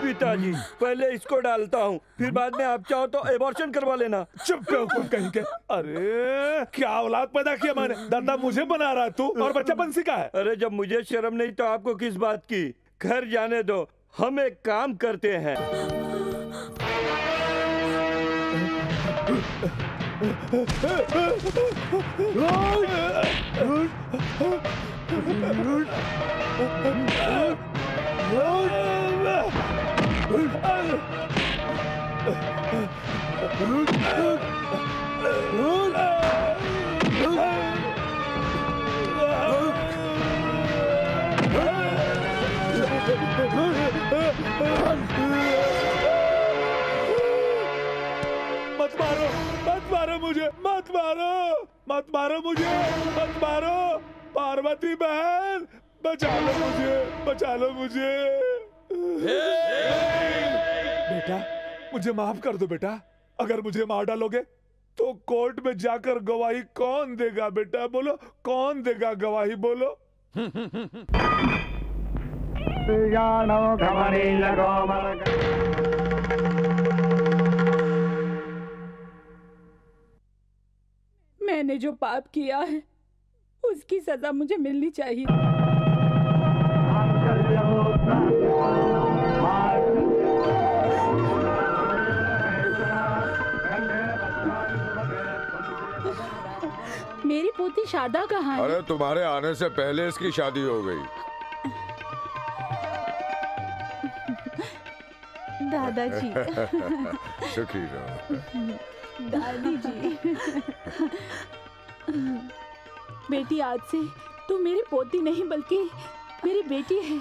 पिताजी पहले इसको डालता हूँ, फिर बाद में आप चाहो तो एबॉर्शन करवा लेना। चुप बेवकूफ कहीं के। अरे क्या औलाद पैदा किया मैंने? दादा मुझे बना रहा है तू, और बच्चा बंसी का है। अरे जब मुझे शर्म नहीं तो आपको किस बात की? घर जाने दो, हम एक काम करते हैं। मत मारो, मत मारो मुझे, मत मारो, मत मारो मुझे, मत मारो। पार्वती बहन, बचा लो मुझे, बचा लो मुझे। बेटा, मुझे माफ कर दो बेटा। अगर मुझे मार डालोगे तो कोर्ट में जाकर गवाही कौन देगा बेटा? बोलो, कौन देगा गवाही? बोलो। मैंने जो पाप किया है उसकी सजा मुझे मिलनी चाहिए। मेरी पोती शारदा कहाँ है? अरे तुम्हारे आने से पहले इसकी शादी हो गई। दादाजी। सुखी रहो। दादी जी। बेटी, आज से तू मेरी पोती नहीं बल्कि मेरी बेटी है।